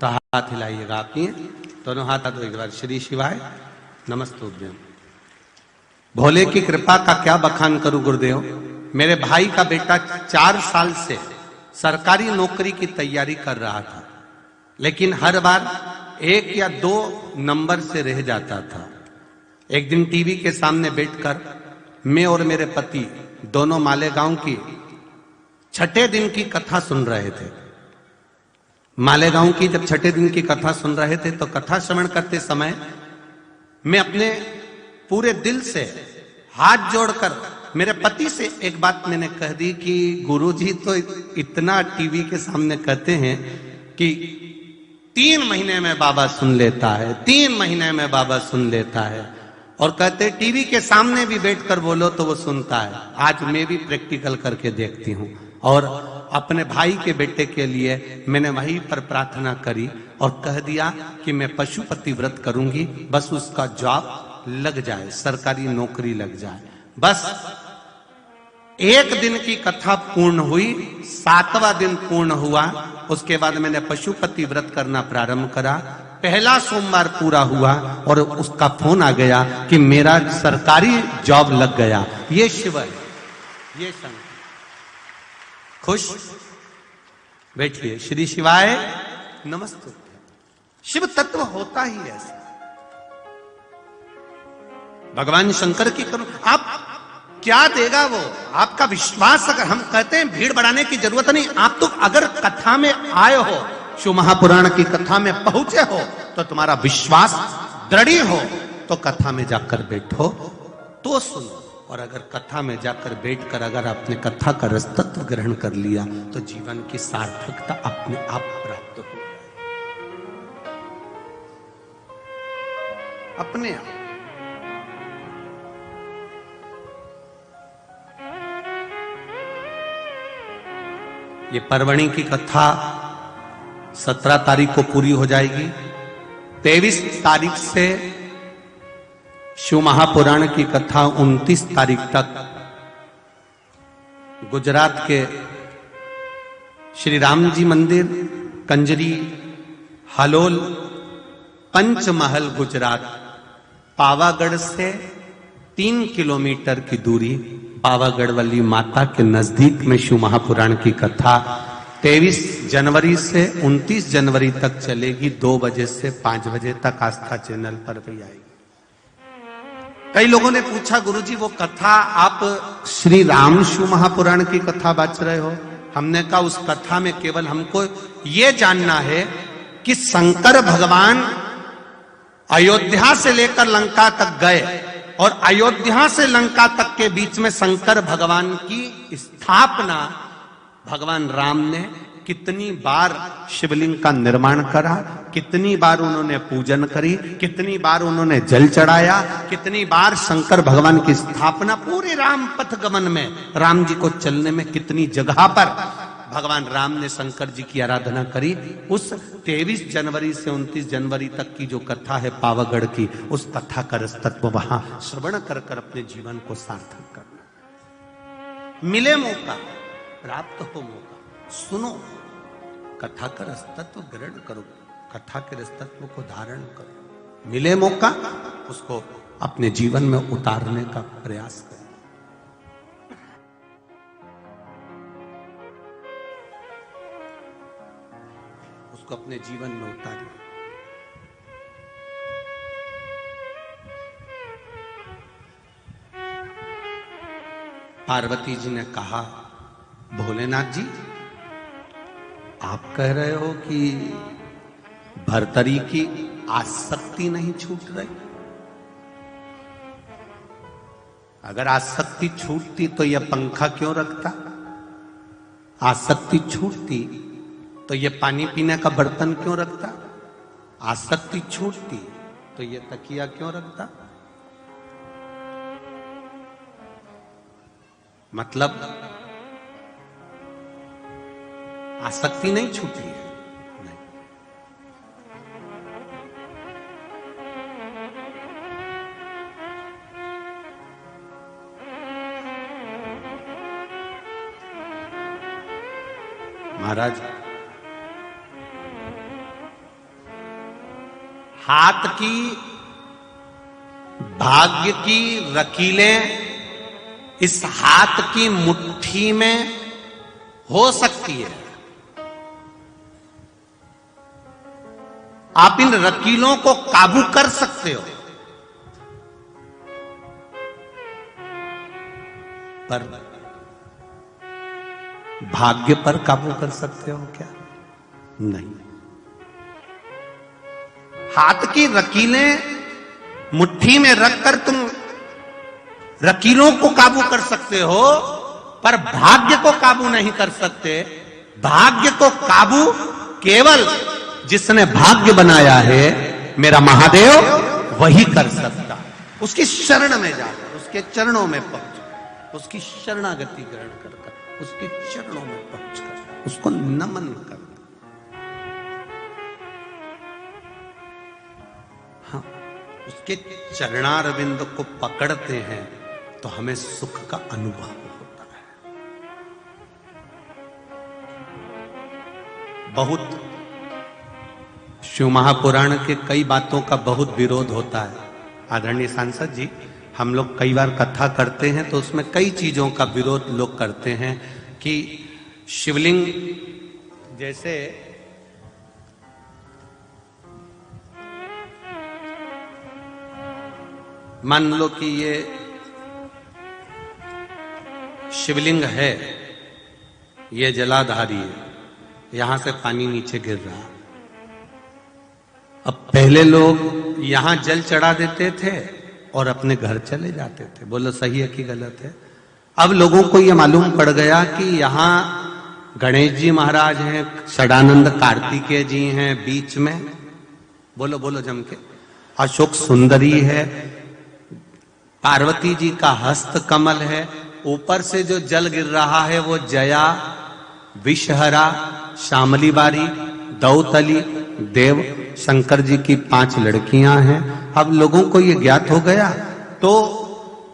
तो हाथ हिलाइएगा, आप ही दोनों हाथ दो एक बार। श्री शिवाय नमस्तुभ्यम। भोले की कृपा का क्या बखान करूं गुरुदेव। मेरे भाई का बेटा 4 साल से सरकारी नौकरी की तैयारी कर रहा था, लेकिन हर बार 1 या 2 नंबर से रह जाता था। एक दिन टीवी के सामने बैठकर मैं और मेरे पति दोनों मालेगांव की 6ठे दिन की कथा सुन रहे थे। मालेगांव की जब 6ठे दिन की कथा सुन रहे थे तो कथा श्रवण करते समय मैं अपने पूरे दिल से हाथ जोड़कर मेरे पति से एक बात मैंने कह दी कि गुरुजी तो इतना टीवी के सामने कहते हैं कि 3 महीने में बाबा सुन लेता है, 3 महीने में बाबा सुन लेता है, और कहते टीवी के सामने भी बैठकर बोलो तो वो सुनता है। आज मैं भी प्रैक्टिकल करके देखती हूँ और अपने भाई के बेटे के लिए मैंने वहीं पर प्रार्थना करी और कह दिया कि मैं पशुपति व्रत करूंगी, बस उसका जॉब लग जाए, सरकारी नौकरी लग जाए। बस 1 दिन की कथा पूर्ण हुई, 7वां दिन पूर्ण हुआ। उसके बाद मैंने पशुपति व्रत करना प्रारंभ करा। पहला सोमवार पूरा हुआ और उसका फोन आ गया कि मेरा सरकारी जॉब लग गया। ये शिव है, ये शंकर। खुश? बैठिए। श्री शिवाय नमस्ते। शिव तत्व होता ही ऐसा। भगवान शंकर की करो, आप क्या देगा वो? आपका विश्वास। अगर हम कहते हैं भीड़ बढ़ाने की जरूरत नहीं, आप तो अगर कथा में आए हो, शिव महापुराण की कथा में पहुंचे हो, तो तुम्हारा विश्वास दृढ़ हो तो कथा में जाकर बैठो तो सुनो। और अगर कथा में जाकर बैठकर अगर आपने कथा का रसतत्व ग्रहण कर लिया तो जीवन की सार्थकता अपने आप प्राप्त हो अपने आप। ये परवणी की कथा 17 तारीख को पूरी हो जाएगी। 23 तारीख से शिव महापुराण की कथा 29 तारीख तक गुजरात के श्री राम जी मंदिर, कंजरी, हालोल, पंचमहल गुजरात, पावागढ़ से 3 किलोमीटर की दूरी पावागढ़ वाली माता के नजदीक में शिव महापुराण की कथा 23 जनवरी से 29 जनवरी तक चलेगी। 2 बजे से 5 बजे तक आस्था चैनल पर भी आएगी। कई लोगों ने पूछा गुरुजी वो कथा आप श्री राम शिव महापुराण की कथा बाच रहे हो? हमने कहा उस कथा में केवल हमको ये जानना है कि शंकर भगवान अयोध्या से लेकर लंका तक गए और अयोध्या से लंका तक के बीच में शंकर भगवान की स्थापना भगवान राम ने कितनी बार शिवलिंग का निर्माण करा, कितनी बार उन्होंने पूजन करी, कितनी बार उन्होंने जल चढ़ाया, कितनी बार शंकर भगवान की स्थापना पूरे राम पथ गमन में राम जी को चलने में कितनी जगह पर भगवान राम ने शंकर जी की आराधना करी। उस 23 जनवरी से 29 जनवरी तक की जो कथा है पावागढ़ की, उस कथा का रसतत्व वहां श्रवण कर कर अपने जीवन को सार्थक करना। मिले मौका, प्राप्त हो मौका, सुनो, कथा का रसतत्व ग्रहण करो, कथा के रसतत्व को धारण करो। मिले मौका, उसको अपने जीवन में उतारने का प्रयास करो। उसको अपने जीवन में उतारिए। पार्वती जी ने कहा, भोलेनाथ जी आप कह रहे हो कि भर्तरी की आसक्ति नहीं छूट रही। अगर आसक्ति छूटती तो यह पंखा क्यों रखता? आसक्ति छूटती तो यह पानी पीने का बर्तन क्यों रखता? आसक्ति छूटती तो यह तकिया क्यों रखता? मतलब आसक्ति नहीं छूटी है। नहीं। महाराज, हाथ की भाग्य की लकीरें इस हाथ की मुट्ठी में हो सकती है। आप इन लकीरों को काबू कर सकते हो, पर भाग्य पर काबू कर सकते हो क्या? नहीं। हाथ की लकीरें मुट्ठी में रखकर तुम लकीरों को काबू कर सकते हो, पर भाग्य को काबू नहीं कर सकते। भाग्य को काबू केवल जिसने भाग्य बनाया है, मेरा महादेव, वही कर सकता। उसकी शरण में जाकर, उसके चरणों में पहुंच, उसकी शरणागति ग्रहण कर, उसके चरणों में पहुंचकर उसको नमन कर। हाँ, उसके चरणारविंद को पकड़ते हैं तो हमें सुख का अनुभव होता है। बहुत शिव महापुराण के कई बातों का बहुत विरोध होता है। आदरणीय सांसद जी, हम लोग कई बार कथा करते हैं तो उसमें कई चीजों का विरोध लोग करते हैं कि शिवलिंग जैसे मान लो कि ये शिवलिंग है, ये जलाधारी है, यहां से पानी नीचे गिर रहा। अब पहले लोग यहां जल चढ़ा देते थे और अपने घर चले जाते थे। बोलो सही है कि गलत है? अब लोगों को यह मालूम पड़ गया कि यहां गणेश जी महाराज हैं, षडानंद कार्तिकेय जी हैं बीच में, बोलो बोलो जम के, अशोक सुंदरी है, पार्वती जी का हस्त कमल है, ऊपर से जो जल गिर रहा है वो जया, विषहरा, शामली बारी, दौतली, देव, शंकर जी की 5 लड़कियां हैं। अब लोगों को ये ज्ञात हो गया, तो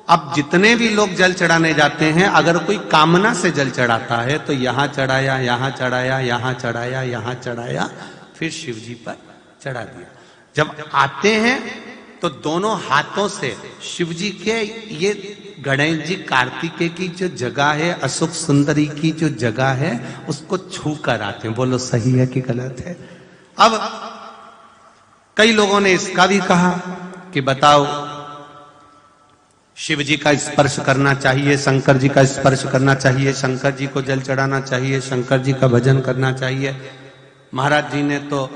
अब जितने भी लोग जल चढ़ाने जाते हैं, अगर कोई कामना से जल चढ़ाता है तो यहां चढ़ाया, यहां चढ़ाया, यहां चढ़ाया, यहां चढ़ाया, फिर शिव जी पर चढ़ा दिया। जब आते हैं तो दोनों हाथों से शिव जी के ये गणेश जी कार्तिकेय की जो जगह है, अशोक सुंदरी की जो जगह है, उसको छू कर आते हैं। बोलो सही है कि गलत है? अब कई लोगों ने इसका भी कहा कि बताओ, शिव जी का स्पर्श करना चाहिए, शंकर जी का स्पर्श करना चाहिए, शंकर जी को जल चढ़ाना चाहिए, शंकर जी का भजन करना चाहिए। महाराज जी ने तो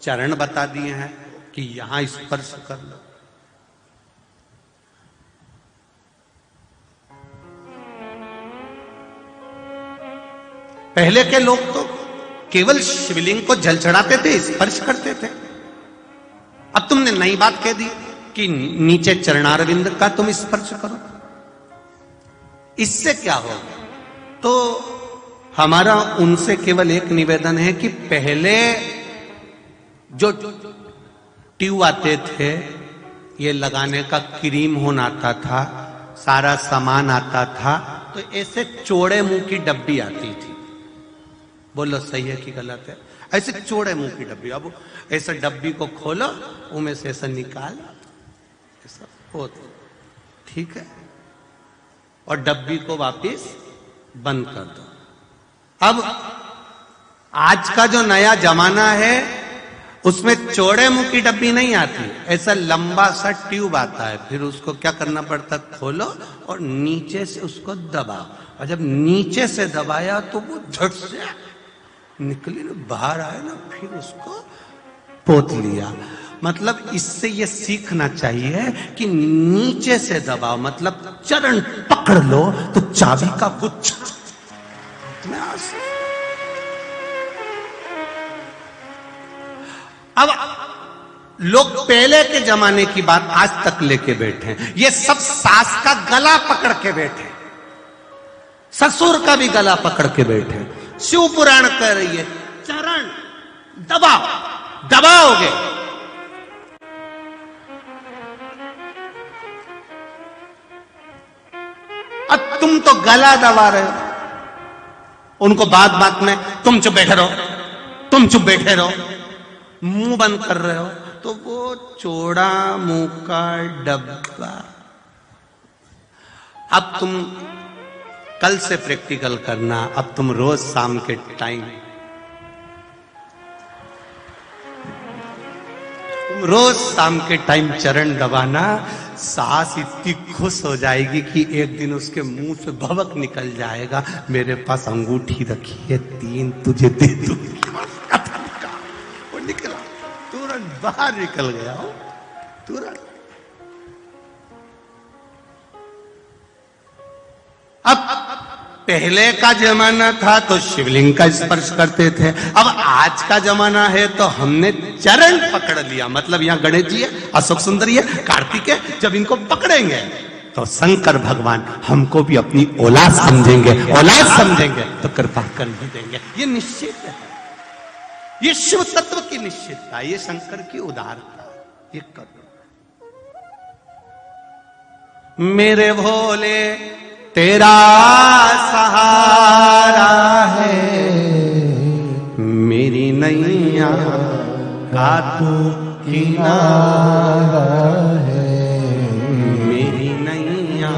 चरण बता दिए हैं कि यहां स्पर्श कर लो। पहले के लोग तो केवल शिवलिंग को जल चढ़ाते थे, स्पर्श करते थे। अब तुमने नई बात कह दी कि नीचे चरणारविंद का तुम स्पर्श करो। इससे क्या होगा? तो हमारा उनसे केवल एक निवेदन है कि पहले जो ट्यूब आते थे, ये लगाने का क्रीम होना आता था, सारा सामान आता था, तो ऐसे चौड़े मुंह की डब्बी आती थी। बोलो सही है कि गलत है? ऐसे चौड़े मुंह की डब्बी। अब ऐसे डब्बी को खोलो, उनमें से ऐसा निकाल, ऐसा हो, ठीक है, और डब्बी को वापस बंद कर दो। अब आज का जो नया जमाना है, उसमें चौड़े मुंह की डब्बी नहीं आती, ऐसा लंबा सा ट्यूब आता है, फिर उसको क्या करना पड़ता, खोलो और नीचे से उसको दबाओ, और जब नीचे से दबाया तो वो झट से निकली ना, बाहर आए ना, फिर उसको पोत लिया। मतलब इससे ये सीखना चाहिए कि नीचे से दबाओ, मतलब चरण पकड़ लो तो चाबी का गुच्छा। अब लोग पहले के जमाने की बात आज तक लेके बैठे हैं, ये सब सास का गला पकड़ के बैठे, ससुर का भी गला पकड़ के बैठे। शिव पुराण कह रही है चरण दबाओ, दबाओगे अब तुम तो गला दबा रहे हो उनको, बात बात में तुम चुप बैठे रहो, तुम चुप बैठे रहो, मुंह बंद कर रहे हो, तो वो चौड़ा मुंह का डब्बा। अब तुम कल से प्रैक्टिकल करना, अब तुम रोज शाम के टाइम, रोज शाम के टाइम चरण दबाना, सास इतनी खुश हो जाएगी कि एक दिन उसके मुंह से भवक निकल जाएगा, मेरे पास अंगूठी रखी है 3 तुझे दे दूंगी। वो निकला, तुरंत बाहर निकल गया हो, तुरंत। अब पहले का जमाना था तो शिवलिंग का स्पर्श करते थे, अब आज का जमाना है तो हमने चरण पकड़ लिया। मतलब यहां गणेश जी है, अशोक सुंदरी है, कार्तिक है, जब इनको पकड़ेंगे तो शंकर भगवान हमको भी अपनी औलाद समझेंगे, औलाद समझेंगे तो कृपा कर भी देंगे। ये निश्चित है, ये शिव तत्व की निश्चितता, ये शंकर की उदारता, ये करो। मेरे भोले तेरा सहारा है, मेरी नैया का तू किनारा है, मेरी नैया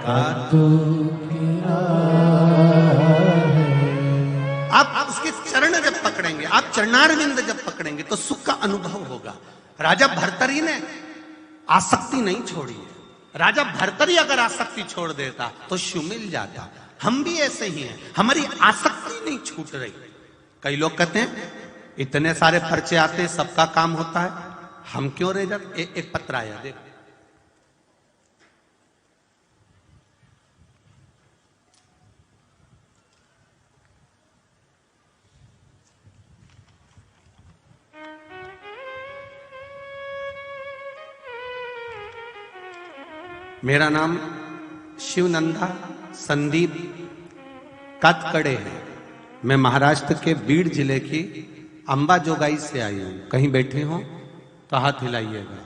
का तू किनारा है। आप उसके चरण जब पकड़ेंगे, आप चरणारविंद जब पकड़ेंगे तो सुख का अनुभव होगा। राजा भर्तरी ने आसक्ति नहीं छोड़ी है, राजा भर्तरी अगर आसक्ति छोड़ देता तो शिव मिल जाता। हम भी ऐसे ही हैं, हमारी आसक्ति नहीं छूट रही। कई लोग कहते हैं इतने सारे पर्चे आते, सबका काम होता है, हम क्यों रह जाते। एक पत्र आया, देख, मेरा नाम शिवनंदा संदीप कातकड़े है, मैं महाराष्ट्र के बीड़ जिले की अंबाजोगाई से आई हूं। कहीं बैठे हो तो हाथ हिलाइएगा,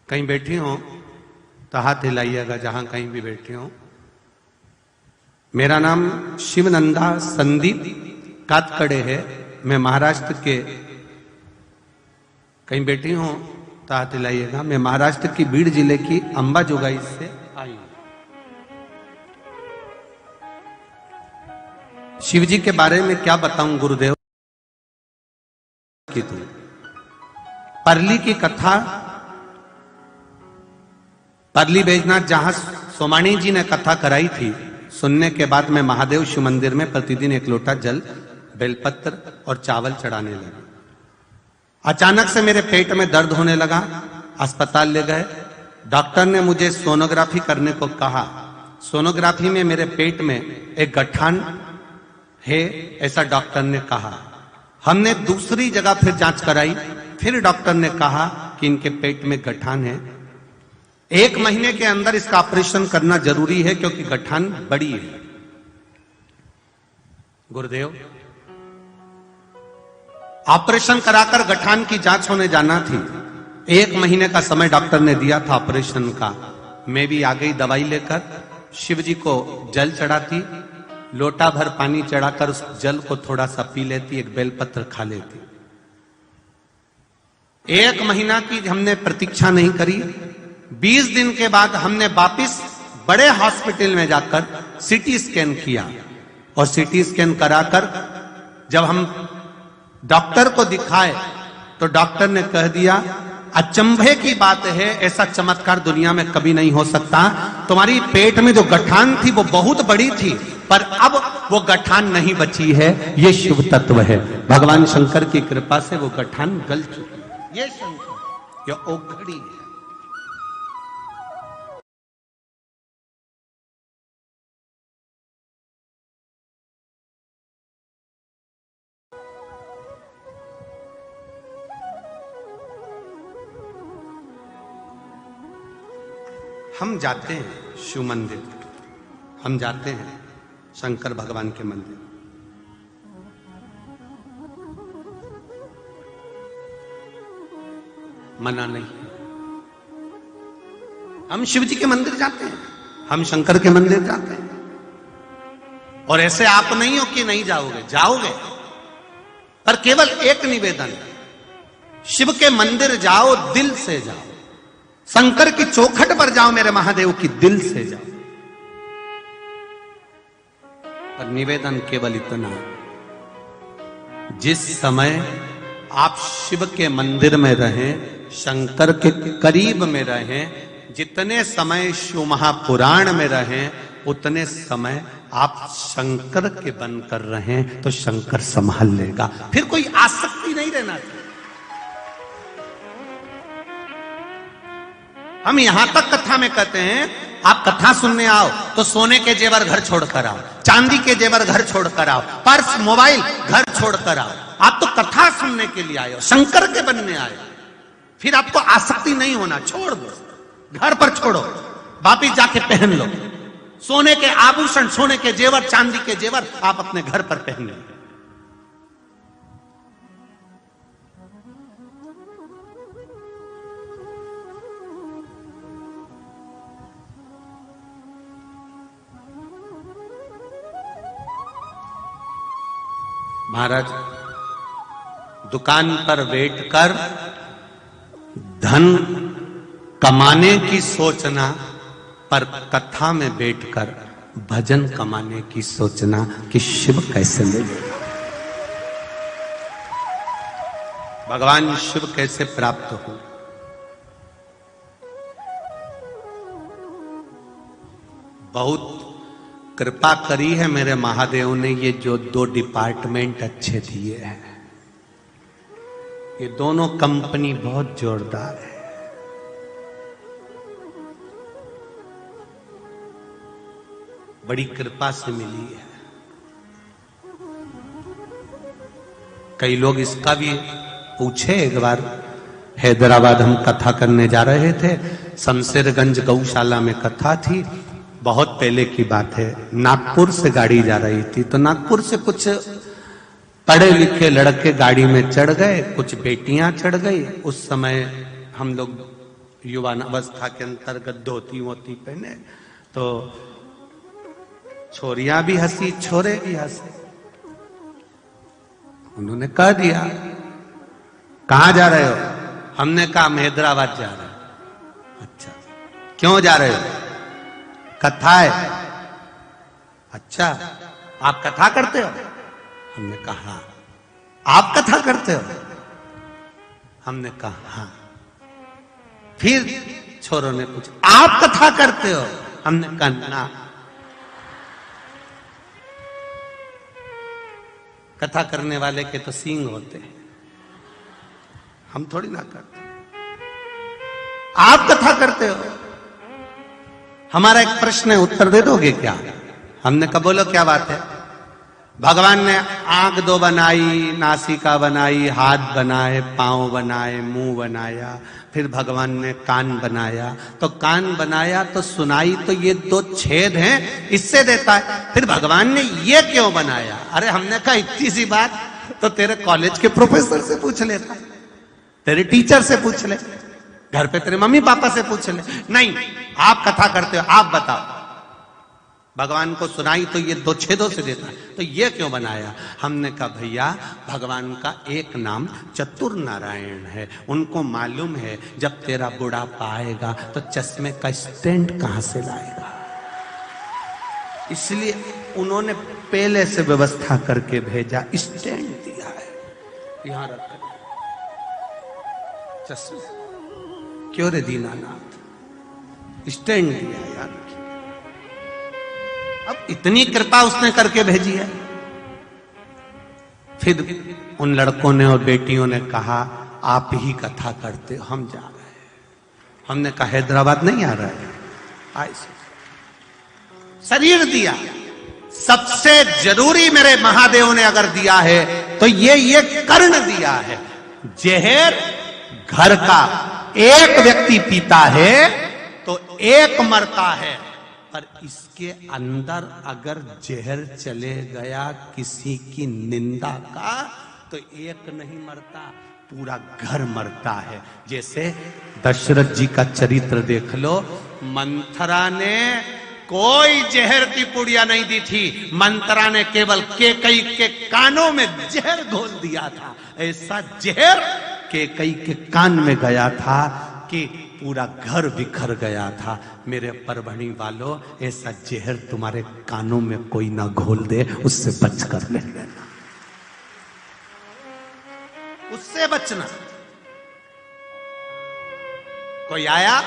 कहीं बैठी हो तो हाथ हिलाइएगा, जहां कहीं भी बैठे हो। मेरा नाम शिवनंदा संदीप कातकड़े है, मैं महाराष्ट्र के, कहीं बैठी हो तो हाथ हिलाइएगा, मैं महाराष्ट्र की बीड़ जिले की अंबाजोगाई से आई हूं। शिव जी के बारे में क्या बताऊं गुरुदेव की, तू परली की कथा, परली बैजनाथ जहां सोमाणी जी ने कथा कराई थी, सुनने के बाद मैं महादेव शिव मंदिर में प्रतिदिन 1 लोटा जल, बेलपत्र और चावल चढ़ाने लगा। अचानक से मेरे पेट में दर्द होने लगा, अस्पताल ले गए, डॉक्टर ने मुझे सोनोग्राफी करने को कहा। सोनोग्राफी में मेरे पेट में एक गठान है ऐसा डॉक्टर ने कहा। हमने दूसरी जगह फिर जांच कराई, फिर डॉक्टर ने कहा कि इनके पेट में गठान है, 1 महीने के अंदर इसका ऑपरेशन करना जरूरी है क्योंकि गठान बड़ी है। गुरुदेव, ऑपरेशन कराकर गठान की जांच होने जाना थी, 1 महीने का समय डॉक्टर ने दिया था ऑपरेशन का। मैं भी आ गई दवाई लेकर, शिव जी को जल चढ़ाती, लोटा भर पानी चढ़ाकर उस जल को थोड़ा सा पी लेती, एक बेलपत्र खा लेती। 1 महीना की हमने प्रतीक्षा नहीं करी, 20 दिन के बाद हमने वापिस बड़े हॉस्पिटल में जाकर सीटी स्कैन किया, और सीटी स्कैन कराकर जब हम डॉक्टर को दिखाए तो डॉक्टर ने कह दिया अचंभे की बात है, ऐसा चमत्कार दुनिया में कभी नहीं हो सकता। तुम्हारी पेट में जो गठान थी वो बहुत बड़ी थी, पर अब वो गठान नहीं बची है। ये शिव तत्व है। भगवान शंकर की कृपा से वो गठान गल चुकी है। ये शंकर, ये ओखड़ी है। हम जाते हैं शिव मंदिर, हम जाते हैं शंकर भगवान के मंदिर। मना नहीं, हम शिव जी के मंदिर जाते हैं, हम शंकर के मंदिर जाते हैं। और ऐसे आप नहीं हो कि नहीं जाओगे, जाओगे, पर केवल एक निवेदन, शिव के मंदिर जाओ, दिल से जाओ। शंकर की चौखट पर जाओ मेरे महादेव की, दिल से जाओ। पर निवेदन केवल इतना, जिस समय आप शिव के मंदिर में रहें, शंकर के करीब में रहें, जितने समय शिव महापुराण में रहें, उतने समय आप शंकर के बनकर रहें तो शंकर संभाल लेगा। फिर कोई आसक्ति नहीं रहना चाहिए। हम यहां तक कथा में कहते हैं, आप कथा सुनने आओ तो सोने के जेवर घर छोड़कर आओ, चांदी के जेवर घर छोड़कर आओ, पर्स मोबाइल घर छोड़कर आओ। आप तो कथा सुनने के लिए आए हो, शंकर के बनने आए। फिर आपको आसक्ति नहीं होना, छोड़ दो, घर पर छोड़ो, वापिस जाके पहन लो। सोने के आभूषण, सोने के जेवर, चांदी के जेवर आप अपने घर पर पहन लो। महाराज, दुकान पर बैठकर धन कमाने की सोचना, पर कथा में बैठकर भजन कमाने की सोचना कि शिव कैसे मिले, भगवान शिव कैसे प्राप्त हो। बहुत कृपा करी है मेरे महादेव ने, ये जो 2 डिपार्टमेंट अच्छे दिए हैं, ये दोनों कंपनी बहुत जोरदार है। बड़ी कृपा से मिली है। कई लोग इसका भी पूछे। एक बार हैदराबाद हम कथा करने जा रहे थे, शमशेरगंज गौशाला में कथा थी, बहुत पहले की बात है। नागपुर से गाड़ी जा रही थी, तो नागपुर से कुछ पढ़े लिखे लड़के गाड़ी में चढ़ गए, कुछ बेटियां चढ़ गई। उस समय हम लोग युवावस्था के अंतर्गत धोती वोती पहने, तो छोरियां भी हंसी, छोरे भी हंसे। उन्होंने कह दिया, कहां जा रहे हो? हमने कहा हम हैदराबाद जा रहे हैं। अच्छा, क्यों जा रहे हो? कथा है। अच्छा, आप कथा करते हो? हमने कहा आप कथा करते हो? हमने कहा हाँ। फिर छोरों ने पूछा आप कथा करते हो? हमने कहा ना। कथा करने वाले के तो सींग होते हैं, हम थोड़ी ना करते। आप कथा करते हो? हमारा एक प्रश्न है, उत्तर दे दोगे क्या? हमने कहा बोलो क्या बात है। भगवान ने आंख 2 बनाई, नासिका बनाई, हाथ बनाए, पांव बनाए, मुंह बनाया, फिर भगवान ने कान बनाया। तो कान बनाया तो सुनाई तो ये 2 छेद हैं, इससे देता है। फिर भगवान ने ये क्यों बनाया? अरे हमने कहा इतनी सी बात तो तेरे कॉलेज के प्रोफेसर से पूछ लेता, तेरे टीचर से पूछ ले, घर पे तेरे मम्मी पापा से पूछ ले। नहीं, आप कथा करते हो, आप बताओ। भगवान को सुनाई तो ये 2 छेदों से देता है, तो ये क्यों बनाया? हमने कहा भैया, भगवान का एक नाम चतुर नारायण है। उनको मालूम है जब तेरा बुढ़ापा आएगा तो चश्मे का स्टैंड कहां से लाएगा, इसलिए उन्होंने पहले से व्यवस्था करके भेजा, स्टैंड दिया है। यहां रख चश्मा, क्यों रे दीनानाथ, स्टैंड दिया यार। अब इतनी कृपा उसने करके भेजी है। फिर उन लड़कों ने और बेटियों ने कहा आप ही कथा करते, हम जा रहे हैं। हमने कहा हैदराबाद नहीं आ रहा है, आए शरीर दिया। सबसे जरूरी मेरे महादेव ने अगर दिया है तो ये कर्ण दिया है। जहर घर का एक व्यक्ति पीता है तो एक मरता है, पर इसके अंदर अगर जहर चले गया किसी की निंदा का तो एक नहीं मरता, पूरा घर मरता है। जैसे दशरथ जी का चरित्र देख लो, मंथरा ने कोई जहर की पुड़िया नहीं दी थी, मंथरा ने केवल केकई के कानों में जहर घोल दिया था। ऐसा जहर केकई के कान में गया था कि पूरा घर बिखर गया था। मेरे परभणी वालों, ऐसा जहर तुम्हारे कानों में कोई ना घोल दे, उससे बच कर ले लेना, उससे बचना। कोई आया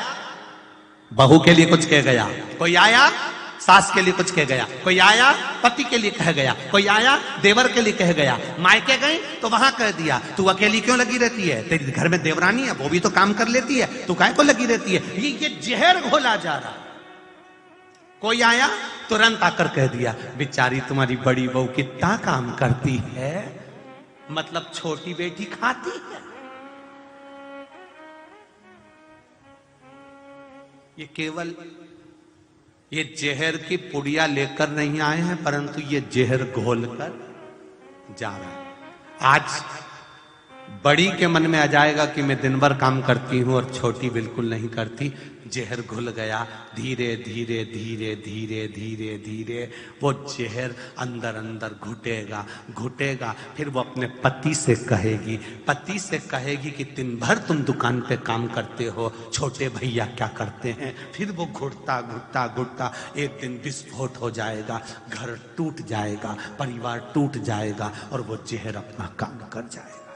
बहू के लिए कुछ कह गया, कोई आया सास के लिए कुछ कह गया, कोई आया पति के लिए कह गया, कोई आया देवर के लिए कह गया, मायके गई तो वहां कह दिया तू अकेली क्यों लगी रहती है, तेरे घर में देवरानी है वो भी तो काम कर लेती है, तू काहे को लगी रहती है। ये जहर घोला जा रहा। कोई आया तुरंत आकर कह दिया बेचारी तुम्हारी बड़ी बहू कितना काम करती है, मतलब छोटी बेटी खाती है। ये केवल ये जहर की पुड़िया लेकर नहीं आए हैं, परंतु ये जहर घोल कर जा रहा है। आज बड़ी के मन में आ जाएगा कि मैं दिन भर काम करती हूं और छोटी बिल्कुल नहीं करती। जहर घुल गया, धीरे धीरे धीरे धीरे धीरे धीरे वो जहर अंदर अंदर घुटेगा घुटेगा। फिर वो अपने पति से कहेगी कि दिन भर तुम दुकान पे काम करते हो, छोटे भैया क्या करते हैं। फिर वो घुटता घुटता घुटता एक दिन विस्फोट हो जाएगा, घर टूट जाएगा, परिवार टूट जाएगा और वो जहर अपना काम कर जाएगा।